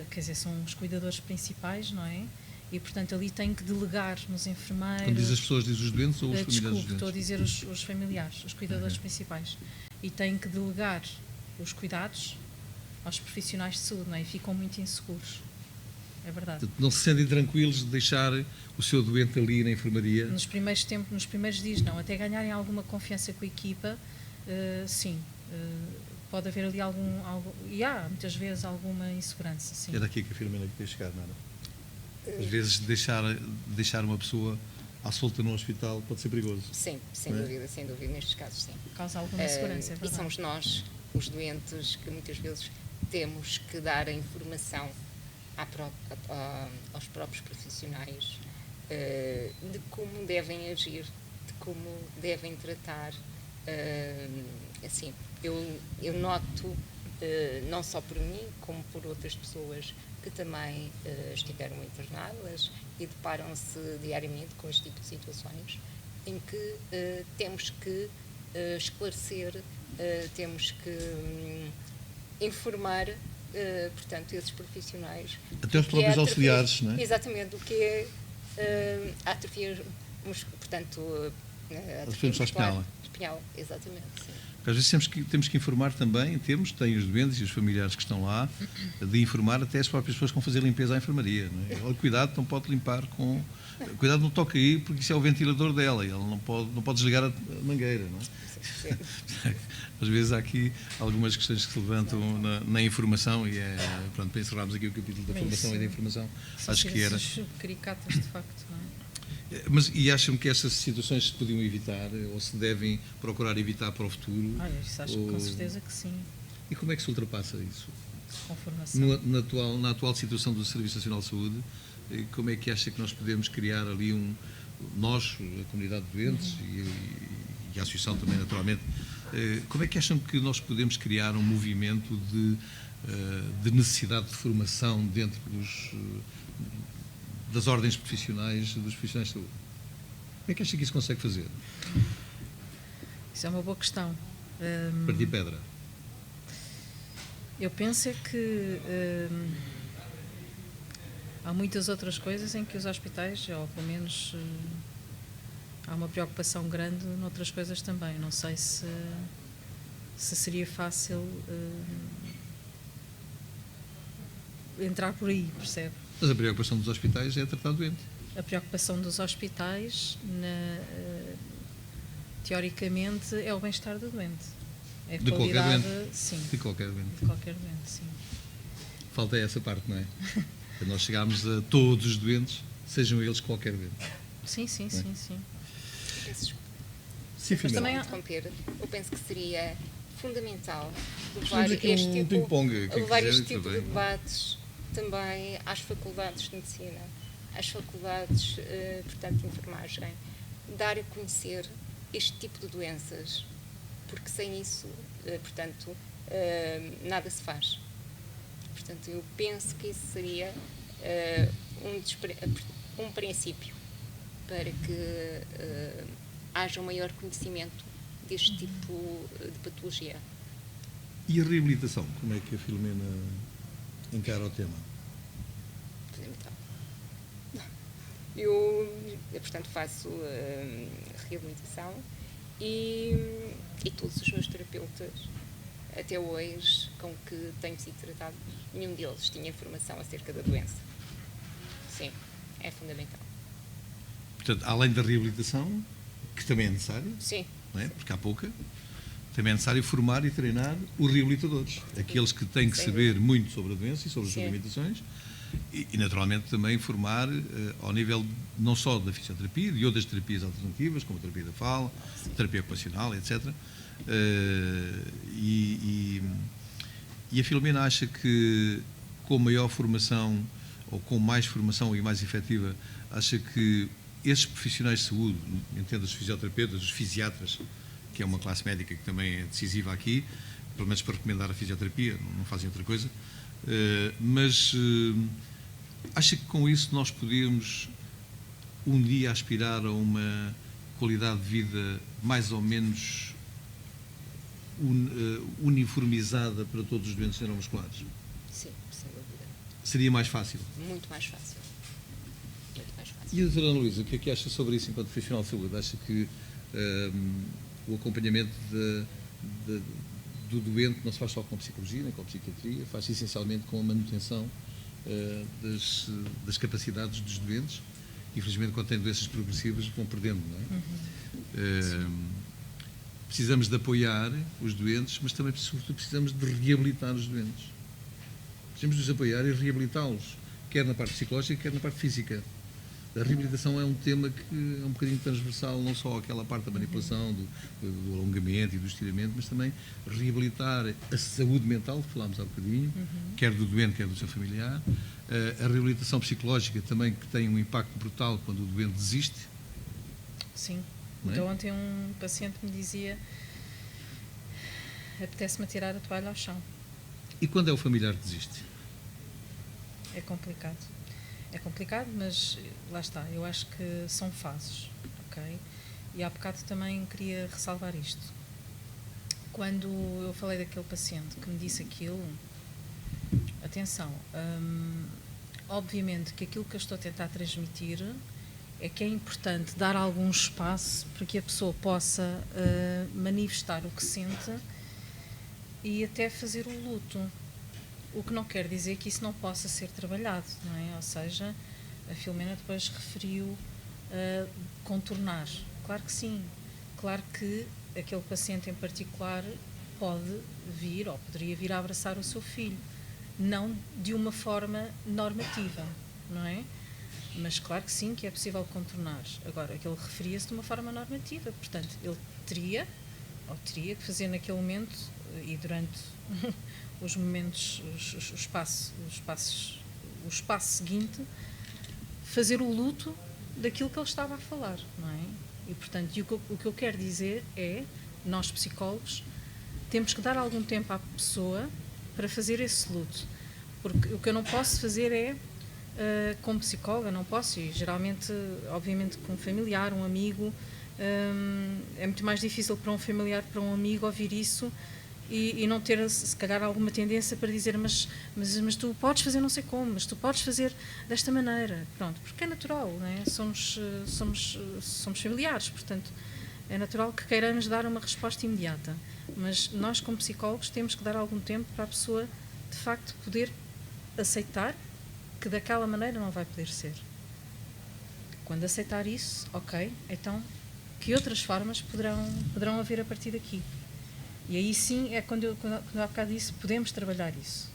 Quer dizer, são os cuidadores principais, não é? E, portanto, ali tem que delegar nos enfermeiros... Quando diz as pessoas, diz os doentes ou os familiares dos doentes? Estou a dizer os familiares, os cuidadores principais. E tem que delegar os cuidados aos profissionais de saúde, não é? E ficam muito inseguros. É verdade. Portanto, não se sentem tranquilos de deixar o seu doente ali na enfermaria? Nos primeiros dias, não. Até ganharem alguma confiança com a equipa, sim. Pode haver ali e há muitas vezes alguma insegurança, sim. É daqui que a Filomena queria chegar, não é? Às vezes deixar uma pessoa à solta no hospital pode ser perigoso. Sim, sem dúvida, nestes casos sim. Causa alguma insegurança, é verdade. E somos nós, os doentes, que muitas vezes temos que dar a informação aos próprios profissionais de como devem agir, de como devem tratar. Assim, eu noto, não só por mim, como por outras pessoas que também estiveram internadas e deparam-se diariamente com este tipo de situações, em que temos que esclarecer, temos que informar, portanto, esses profissionais. Até os próprios auxiliares, não é? Exatamente, o que é a atrofia, portanto, a atrofia muscular espinhal, exatamente, sim. Às vezes temos que informar também, tem os doentes e os familiares que estão lá, de informar até as próprias pessoas que vão fazer limpeza à enfermaria. Não é? Olha, cuidado, não pode limpar com... Cuidado, não toque aí, porque isso é o ventilador dela, e ela não pode desligar a mangueira. Não é? Às vezes há aqui algumas questões que se levantam na informação, e pronto, para encerrarmos aqui o capítulo da formação e da informação, acho que era... caricatas, de facto, não é? E acham que essas situações se podiam evitar ou se devem procurar evitar para o futuro? Isso acho que com certeza que sim. E como é que se ultrapassa isso? Com formação. Na atual situação do Serviço Nacional de Saúde, como é que acha que nós podemos criar ali nós, a comunidade de doentes e a associação também, naturalmente, como é que acham que nós podemos criar um movimento de necessidade de formação dentro das ordens profissionais, dos profissionais de saúde? Como é que acha que isso consegue fazer? Isso é uma boa questão. Partir pedra. Eu penso é que há muitas outras coisas em que os hospitais, ou pelo menos há uma preocupação grande noutras coisas também. Não sei se seria fácil entrar por aí, percebe? Mas a preocupação dos hospitais é tratar doente. A preocupação dos hospitais, teoricamente, é o bem-estar do doente. É a de qualidade, qualquer doente? Sim. De qualquer doente. De qualquer doente, sim. Falta essa parte, não é? Para nós chegarmos a todos os doentes, sejam eles qualquer doente. Sim. Sim, Mas também eu penso que seria fundamental levar aqui este ping-pong, tipo de debates também às faculdades de medicina, às faculdades, portanto, de enfermagem, dar a conhecer este tipo de doenças, porque sem isso, portanto, nada se faz. Portanto, eu penso que isso seria um princípio para que haja um maior conhecimento deste tipo de patologia. E a reabilitação? Como é que a Filomena encara o tema? Eu, portanto, faço reabilitação e todos os meus terapeutas, até hoje, com que tenho sido tratado, nenhum deles tinha informação acerca da doença. Sim, é fundamental. Portanto, além da reabilitação, que também é necessário, Sim. não é? Porque há pouca, também é necessário formar e treinar os reabilitadores, aqueles que têm que saber muito sobre a doença e sobre as suas limitações, e naturalmente também formar ao nível não só da fisioterapia, de outras terapias alternativas, como a terapia da fala, terapia ocupacional, etc. E a Filomena acha que com maior formação, ou com mais formação e mais efetiva, acha que esses profissionais de saúde, entendo os fisioterapeutas, os fisiatras, que é uma classe médica que também é decisiva aqui, pelo menos para recomendar a fisioterapia, não fazem outra coisa, mas acha que com isso nós podemos um dia aspirar a uma qualidade de vida mais ou menos uniformizada para todos os doentes neuromusculares? Sim, sem dúvida. Seria mais fácil? Muito mais fácil. Muito mais fácil. E a doutora Ana Luísa, o que é que acha sobre isso enquanto profissional de saúde? Acha que o acompanhamento do doente não se faz só com psicologia, nem com psiquiatria, faz essencialmente com a manutenção das capacidades dos doentes? Infelizmente, quando têm doenças progressivas, vão perdendo, não é? Precisamos de apoiar os doentes, mas também, sobretudo, precisamos de reabilitar os doentes. Precisamos de os apoiar e reabilitá-los, quer na parte psicológica, quer na parte física. A reabilitação é um tema que é um bocadinho transversal, não só aquela parte da manipulação, do alongamento e do estiramento, mas também reabilitar a saúde mental, que falámos há bocadinho, quer do doente, quer do seu familiar. A reabilitação psicológica também, que tem um impacto brutal quando o doente desiste. Sim. Não é? Então, ontem um paciente me dizia: apetece-me atirar a toalha ao chão. E quando é o familiar que desiste? É complicado. É complicado, mas lá está. Eu acho que são fases, ok? E há bocado também queria ressalvar isto. Quando eu falei daquele paciente que me disse aquilo, atenção, obviamente que aquilo que eu estou a tentar transmitir é que é importante dar algum espaço para que a pessoa possa manifestar o que sente e até fazer o luto. O que não quer dizer que isso não possa ser trabalhado, não é? Ou seja, a Filomena depois referiu contornar. Claro que sim. Claro que aquele paciente em particular pode vir, ou poderia vir a abraçar o seu filho. Não de uma forma normativa, não é? Mas claro que sim, que é possível contornar. Agora, aquele referia-se de uma forma normativa. Portanto, ele teria que fazer naquele momento e durante os momentos, o espaço seguinte, fazer o luto daquilo que ele estava a falar, não é? E, portanto, o que eu quero dizer é, nós psicólogos, temos que dar algum tempo à pessoa para fazer esse luto. Porque o que eu não posso fazer é, como psicóloga, não posso, e geralmente, obviamente, com um familiar, um amigo, é muito mais difícil para um familiar, para um amigo, ouvir isso e não ter, se calhar, alguma tendência para dizer mas tu podes fazer não sei como, mas tu podes fazer desta maneira. Pronto, porque é natural, não é? Somos familiares, portanto, é natural que queiramos dar uma resposta imediata. Mas nós, como psicólogos, temos que dar algum tempo para a pessoa, de facto, poder aceitar que daquela maneira não vai poder ser. Quando aceitar isso, ok, então que outras formas poderão haver a partir daqui? E aí sim é quando eu há bocado disse, podemos trabalhar isso.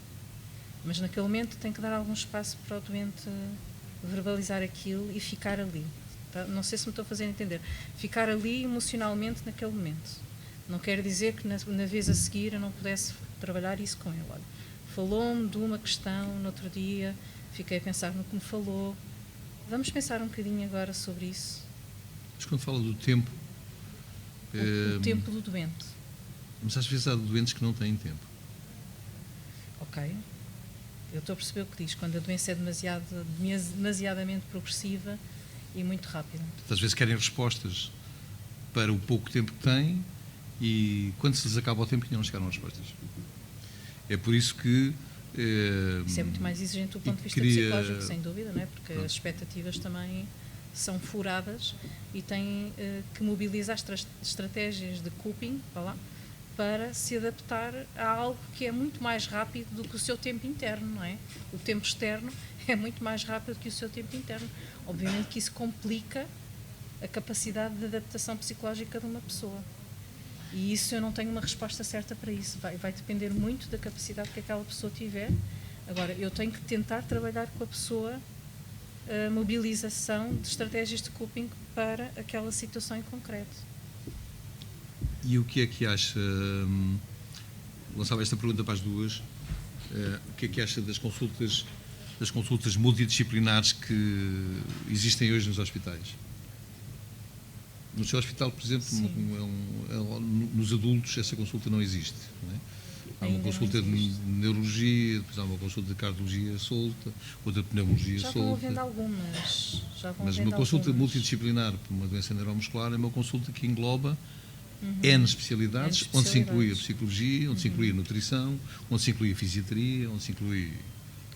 Mas naquele momento tem que dar algum espaço para o doente verbalizar aquilo e ficar ali. Tá? Não sei se me estou a fazer entender. Ficar ali emocionalmente naquele momento. Não quer dizer que na vez a seguir eu não pudesse trabalhar isso com ele. Olha, falou-me de uma questão no outro dia, fiquei a pensar no que me falou. Vamos pensar um bocadinho agora sobre isso. Mas quando fala do tempo... O tempo do doente. Mas às vezes há doentes que não têm tempo. Ok. Eu estou a perceber o que diz, quando a doença é demasiadamente progressiva e muito rápida. Às vezes querem respostas para o pouco tempo que têm e quando se lhes acaba o tempo ainda não chegaram às respostas. É por isso que... Isso é muito mais exigente do ponto de vista psicológico, sem dúvida, não é? Porque as expectativas também são furadas e têm que mobilizar estratégias de coping para se adaptar a algo que é muito mais rápido do que o seu tempo interno, não é? O tempo externo é muito mais rápido que o seu tempo interno. Obviamente que isso complica a capacidade de adaptação psicológica de uma pessoa. E isso eu não tenho uma resposta certa para isso. Vai depender muito da capacidade que aquela pessoa tiver. Agora, eu tenho que tentar trabalhar com a pessoa a mobilização de estratégias de coping para aquela situação em concreto. E o que é que acha, lançava esta pergunta para as duas, o que é que acha das consultas multidisciplinares que existem hoje nos hospitais? No seu hospital, por exemplo, nos adultos, essa consulta não existe. Não é? Há uma consulta de neurologia, depois há uma consulta de cardiologia solta, outra de pneumologia solta. Já vão havendo algumas. Mas uma consulta multidisciplinar para uma doença neuromuscular é uma consulta que engloba N especialidades, onde se inclui a psicologia, onde se inclui a nutrição, onde se inclui a fisiatria, onde se inclui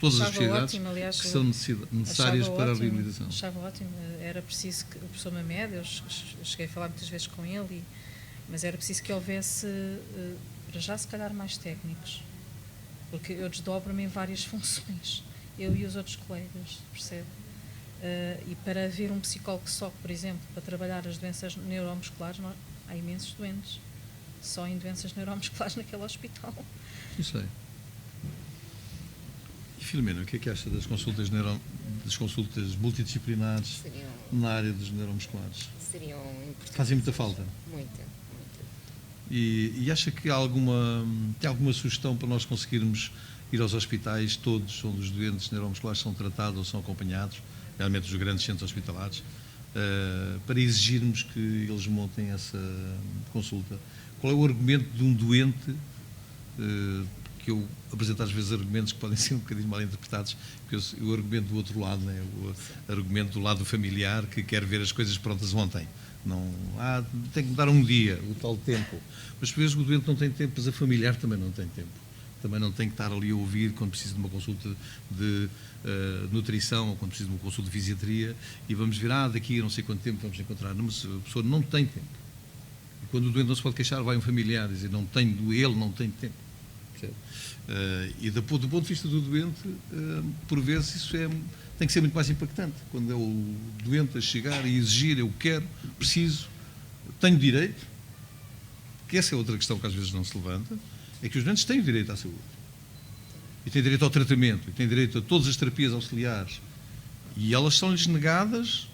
todas as especialidades aliás, que são necessárias para a reabilitação. Achava ótimo, era preciso que o professor Mamed, eu cheguei a falar muitas vezes com ele, mas era preciso que houvesse, para já se calhar, mais técnicos, porque eu desdobro-me em várias funções, eu e os outros colegas, percebe? E para haver um psicólogo só, por exemplo, para trabalhar as doenças neuromusculares, há imensos doentes, só em doenças neuromusculares naquele hospital. Não sei. E Filomena, o que é que acha das consultas multidisciplinares na área dos neuromusculares? Seriam importantes. Fazem muita falta? Muita. E acha que tem alguma sugestão para nós conseguirmos ir aos hospitais todos onde os doentes neuromusculares são tratados ou são acompanhados, realmente os grandes centros hospitalares, para exigirmos que eles montem essa consulta? Qual é o argumento de um doente, que eu apresento às vezes argumentos que podem ser um bocadinho mal interpretados, porque o argumento do outro lado, né, o argumento do lado familiar, que quer ver as coisas prontas ontem. Não, tem que me dar um dia, o tal tempo. Mas por vezes o doente não tem tempo, mas a familiar também não tem tempo. Também não tem que estar ali a ouvir quando precisa de uma consulta de nutrição ou quando precisa de uma consulta de fisiatria e vamos ver, daqui a não sei quanto tempo vamos encontrar. Mas a pessoa não tem tempo. E quando o doente não se pode queixar, vai um familiar dizer, ele não tem tempo. E do ponto de vista do doente, por vezes isso tem que ser muito mais impactante. Quando é o doente a chegar e exigir, eu quero, preciso, tenho direito, que essa é outra questão que às vezes não se levanta, é que os doentes têm direito à saúde. E têm direito ao tratamento, e têm direito a todas as terapias auxiliares. E elas são-lhes negadas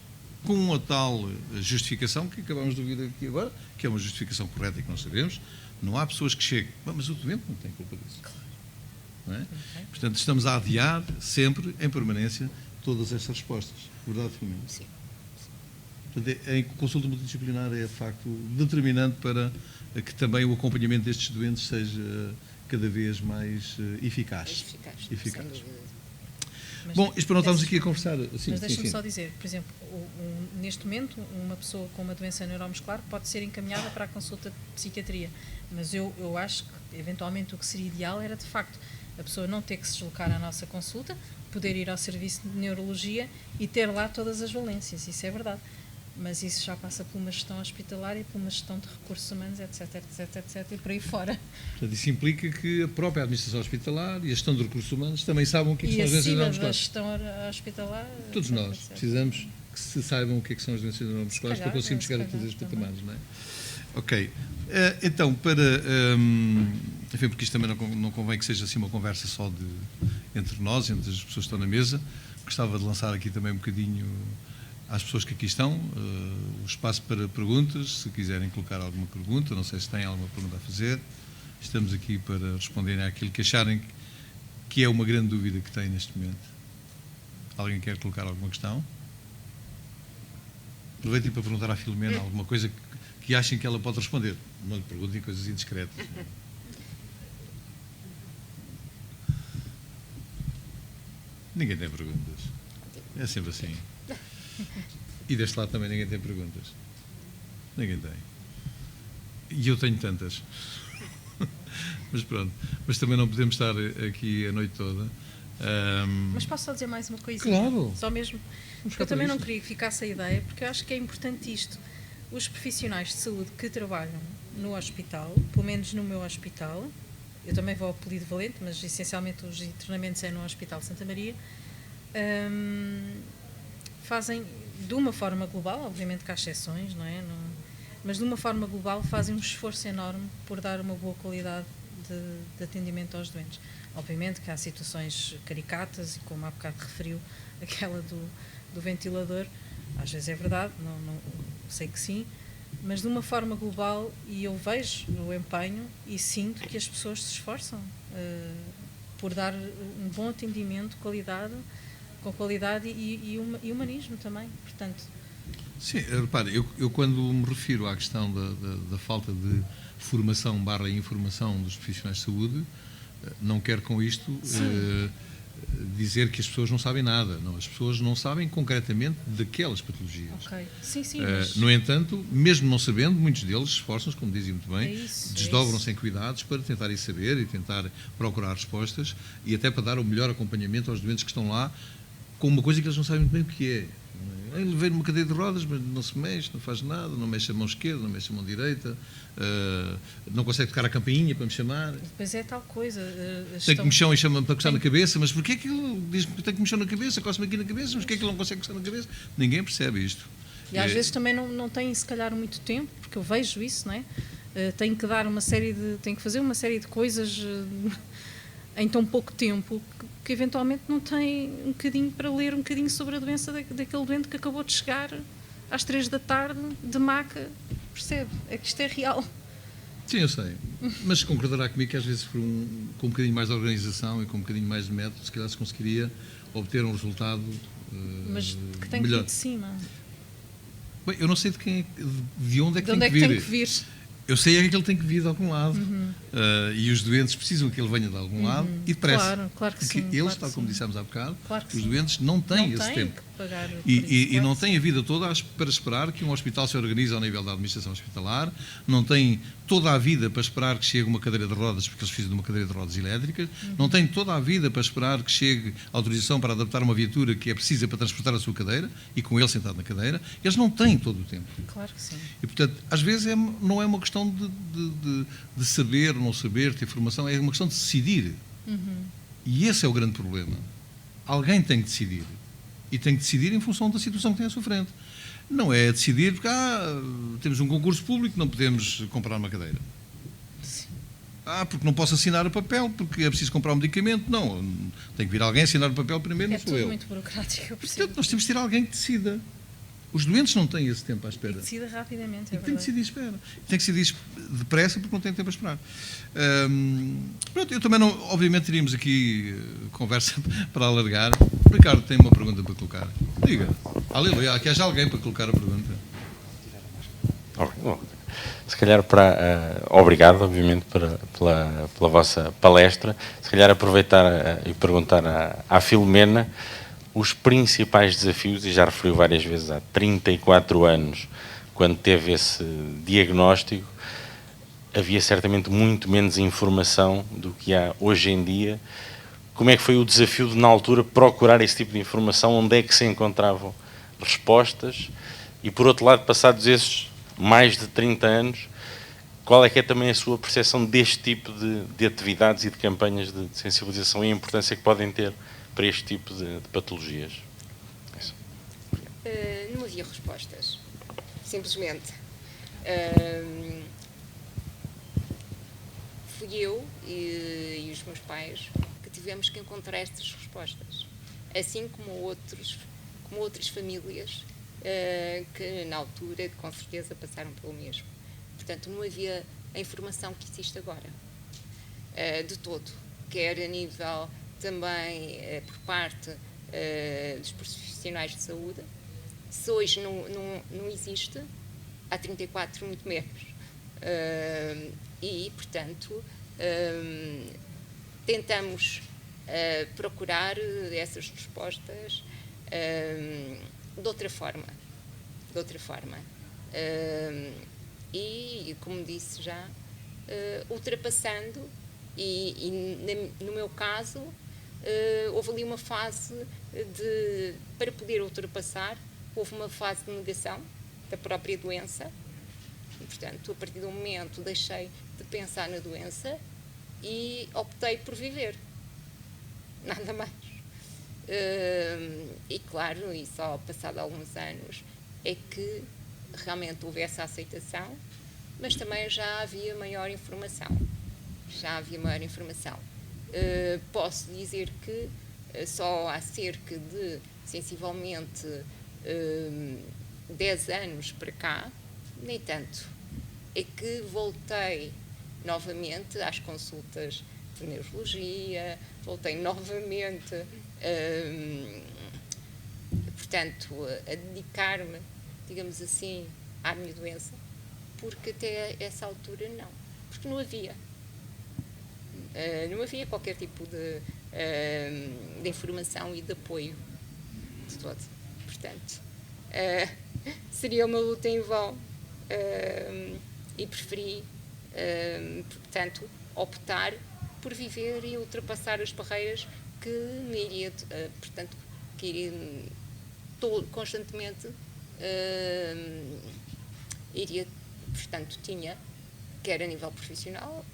com a tal justificação que acabamos de ouvir aqui agora, que é uma justificação correta e que nós sabemos. Não há pessoas que chegam, mas o doente não tem culpa disso. Não é? Portanto, estamos a adiar sempre, em permanência, todas estas respostas. Verdade, Filomena? Sim. Portanto, a consulta multidisciplinar é, de facto, determinante para que também o acompanhamento destes doentes seja cada vez mais eficaz. Sem dúvida. Bom, isto para não estarmos aqui a conversar. Sim, mas deixa-me só dizer, por exemplo, neste momento, uma pessoa com uma doença neuromuscular pode ser encaminhada para a consulta de psiquiatria, mas eu acho que, eventualmente, o que seria ideal era, de facto, a pessoa não ter que se deslocar à nossa consulta, poder ir ao serviço de neurologia e ter lá todas as valências, isso é verdade. Mas isso já passa por uma gestão hospitalar e por uma gestão de recursos humanos, etc, e por aí fora. Portanto, isso implica que a própria administração hospitalar e a gestão de recursos humanos também saibam o que são as doenças neuromusculares. E acima da gestão hospitalar... Todos nós precisamos que se saibam o que são as doenças neuromusculares para conseguirmos chegar a todos estes patamares, não é? Ok. Então, enfim, porque isto também não convém que seja assim uma conversa só entre nós, entre as pessoas que estão na mesa, gostava de lançar aqui também um bocadinho às pessoas que aqui estão, o espaço para perguntas, se quiserem colocar alguma pergunta, não sei se têm alguma pergunta a fazer, estamos aqui para responderem àquilo que acharem que é uma grande dúvida que tem neste momento. Alguém quer colocar alguma questão? Aproveito para perguntar à Filomena alguma coisa que achem que ela pode responder. Não lhe perguntem coisas indiscretas. Ninguém tem perguntas. É sempre assim. E deste lado também ninguém tem perguntas. Ninguém tem. E eu tenho tantas. Mas pronto. Mas também não podemos estar aqui a noite toda. Mas posso só dizer mais uma coisa? Claro. Só mesmo. Porque eu também não queria que ficasse a ideia, porque eu acho que é importante isto. Os profissionais de saúde que trabalham no hospital, pelo menos no meu hospital, eu também vou ao Polivalente, mas essencialmente os internamentos é no Hospital Santa Maria, fazem de uma forma global, obviamente que há exceções, não é? Mas de uma forma global fazem um esforço enorme por dar uma boa qualidade de atendimento aos doentes. Obviamente que há situações caricatas, e como há bocado referiu, aquela do ventilador, às vezes é verdade, não sei que sim, mas de uma forma global, e eu vejo o empenho e sinto que as pessoas se esforçam por dar um bom atendimento, com qualidade e humanismo também, portanto. Sim, repare, eu quando me refiro à questão da falta de formação / informação dos profissionais de saúde, não quero com isto dizer que as pessoas não sabem nada. Não, as pessoas não sabem concretamente daquelas patologias. Ok, sim, No entanto, mesmo não sabendo, muitos deles esforçam-se, como dizem muito bem, desdobram-se em cuidados para tentarem saber e tentar procurar respostas e até para dar o melhor acompanhamento aos doentes que estão lá, com uma coisa que eles não sabem muito bem o que é. Ele veio numa cadeira de rodas, mas não se mexe, não faz nada, não mexe a mão esquerda, não mexe a mão direita, não consegue tocar a campainha para me chamar. Depois é tal coisa. Tem que mexer e chama para coçar na cabeça, mas porquê é que ele diz-me que tem que mexer na cabeça, coça-me aqui na cabeça, mas porquê é que ele não consegue coçar na cabeça? Ninguém percebe isto. E às vezes também não tem, se calhar, muito tempo, porque eu vejo isso, não é? Tem que dar tem que fazer uma série de coisas em tão pouco tempo que eventualmente não tem um bocadinho para ler um bocadinho sobre a doença daquele doente que acabou de chegar às 3 da tarde de maca, percebe? É que isto é real. Sim, eu sei, mas concordará comigo que às vezes com um bocadinho mais de organização e com um bocadinho mais de método, se calhar se conseguiria obter um resultado mas que tem melhor. Que vir de cima. Bem, eu não sei de onde é que de onde tem que vir. Tem que vir. Eu sei é que ele tem que vir de algum lado. E os doentes precisam que ele venha de algum lado e depressa. Claro que sim. Porque eles, tal como dissemos há bocado, os doentes não têm esse tempo. E não têm a vida toda para esperar que um hospital se organize ao nível da administração hospitalar, não têm toda a vida para esperar que chegue uma cadeira de rodas, porque eles precisam de uma cadeira de rodas elétricas, não têm toda a vida para esperar que chegue a autorização para adaptar uma viatura que é precisa para transportar a sua cadeira, e com ele sentado na cadeira, eles não têm todo o tempo. Claro que sim. E, portanto, às vezes não é uma questão de saber ou não saber, ter formação, é uma questão de decidir. E esse é o grande problema. Alguém tem que decidir. E tem que decidir em função da situação que tem à sua frente. Não é decidir porque temos um concurso público, não podemos comprar uma cadeira. Sim. Porque não posso assinar o papel, porque é preciso comprar um medicamento. Não, tem que vir alguém assinar o papel primeiro, não sou eu. É tudo muito burocrático, eu percebo. Portanto, nós temos de ter alguém que decida. Os doentes não têm esse tempo à espera. E decida rapidamente, tem que decidir espera. Tem que decidir depressa porque não tem tempo a esperar. Pronto, eu também não, obviamente teríamos aqui conversa para alargar. O Ricardo tem uma pergunta para colocar. Diga. Aleluia, aqui há já alguém para colocar a pergunta. Se calhar obrigado, obviamente, pela vossa palestra. Se calhar aproveitar e perguntar à Filomena os principais desafios, e já referiu várias vezes há 34 anos, quando teve esse diagnóstico, havia certamente muito menos informação do que há hoje em dia. Como é que foi o desafio de, na altura, procurar esse tipo de informação? Onde é que se encontravam respostas? E, por outro lado, passados esses mais de 30 anos, qual é que é também a sua percepção deste tipo de atividades e de campanhas de sensibilização e a importância que podem ter para este tipo de patologias? Não havia respostas, simplesmente. Fui eu e os meus pais que tivemos que encontrar estas respostas, assim como outras famílias que na altura com certeza passaram pelo mesmo. Portanto, não havia a informação que existe agora, de todo, quer a nível também por parte dos profissionais de saúde. Se hoje não existe, há 34 muito menos. E, portanto, tentamos procurar essas respostas de outra forma. E, como disse já, ultrapassando, e no meu caso, houve ali uma fase para poder ultrapassar, houve uma fase de negação da própria doença. E, portanto, a partir do momento deixei de pensar na doença e optei por viver. Nada mais. E claro, e só passado alguns anos é que realmente houve essa aceitação, mas também já havia maior informação. Posso dizer que só há cerca de, sensivelmente, 10 anos para cá, nem tanto, é que voltei novamente às consultas de neurologia, voltei novamente, portanto, a dedicar-me, digamos assim, à minha doença, porque até essa altura não, porque não havia qualquer tipo de informação e de apoio de todo. Portanto, seria uma luta em vão, e preferi, portanto, optar por viver e ultrapassar as barreiras que me iria, portanto, que iria constantemente portanto, tinha, quer a nível profissional,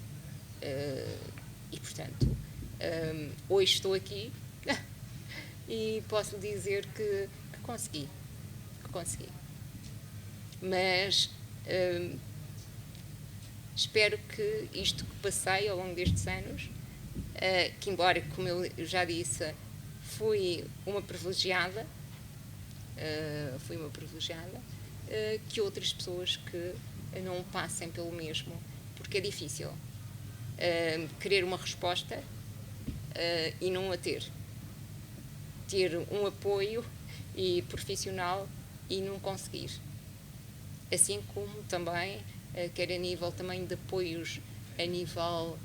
e, portanto, hoje estou aqui e posso dizer que consegui. Mas espero que isto que passei ao longo destes anos, que embora, como eu já disse, fui uma privilegiada, que outras pessoas que não passem pelo mesmo, porque é difícil querer uma resposta e não a ter um apoio e profissional e não conseguir, assim como também quer a nível também de apoios a nível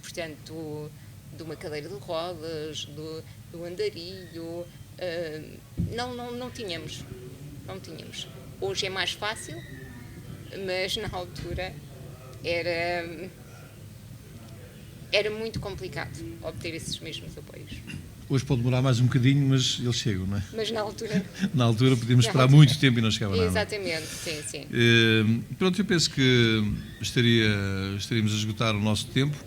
portanto de uma cadeira de rodas, do andarilho, não tínhamos. Hoje é mais fácil, mas na altura era muito complicado obter esses mesmos apoios. Hoje pode demorar mais um bocadinho, mas eles chegam, não é? Mas na altura... Na altura podíamos esperar muito tempo e não chegava nada. Exatamente, sim. Pronto, eu penso que estaríamos a esgotar o nosso tempo.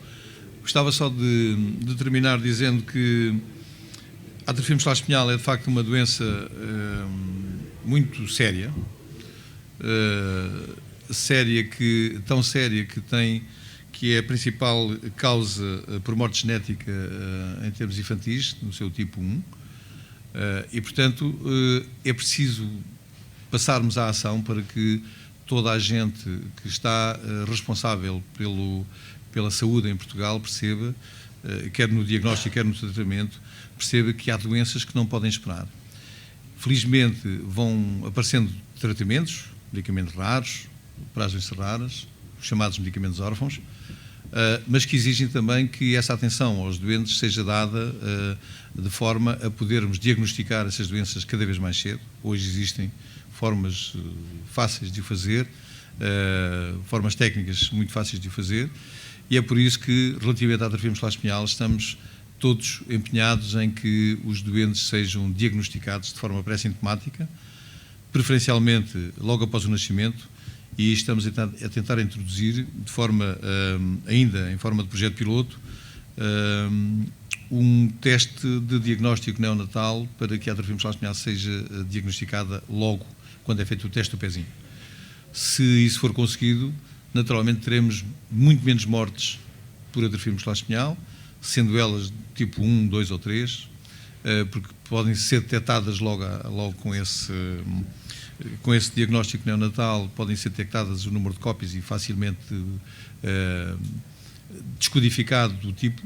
Gostava só de terminar dizendo que a atrofia muscular espinhal é de facto uma doença muito séria, tão séria que é a principal causa por morte genética em termos infantis, no seu tipo 1, e portanto é preciso passarmos à ação para que toda a gente que está responsável pela saúde em Portugal perceba, quer no diagnóstico, quer no tratamento, perceba que há doenças que não podem esperar. Felizmente vão aparecendo tratamentos, medicamentos raros, operações raras, os chamados medicamentos órfãos, mas que exigem também que essa atenção aos doentes seja dada de forma a podermos diagnosticar essas doenças cada vez mais cedo. Hoje existem formas fáceis de o fazer, formas técnicas muito fáceis de o fazer, e é por isso que, relativamente à atrofia muscular espinhal, estamos todos empenhados em que os doentes sejam diagnosticados de forma pré-sintomática, preferencialmente logo após o nascimento, e estamos a tentar introduzir, de forma, ainda em forma de projeto piloto, um teste de diagnóstico neonatal para que a atrofia muscular espinhal seja diagnosticada logo quando é feito o teste do pezinho. Se isso for conseguido, naturalmente teremos muito menos mortes por atrofia muscular espinhal, sendo elas tipo 1, 2 ou 3, porque podem ser detectadas logo com esse diagnóstico neonatal, podem ser detectadas o número de cópias e facilmente descodificado do tipo,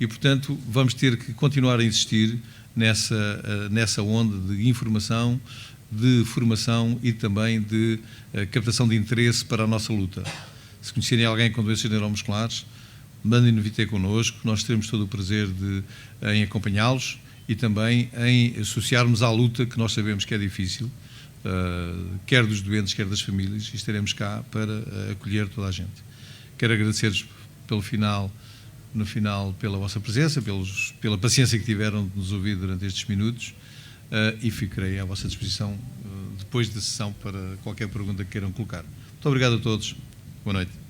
e, portanto, vamos ter que continuar a insistir nessa onda de informação, de formação e também de captação de interesse para a nossa luta. Se conhecerem alguém com doenças neuromusculares, mandem-no vir ter connosco, nós teremos todo o prazer em acompanhá-los e também em associarmos à luta, que nós sabemos que é difícil, quer dos doentes, quer das famílias, e estaremos cá para acolher toda a gente. Quero agradecer-vos no final pela vossa presença, pela paciência que tiveram de nos ouvir durante estes minutos, e ficarei à vossa disposição depois da sessão para qualquer pergunta que queiram colocar. Muito obrigado a todos. Boa noite.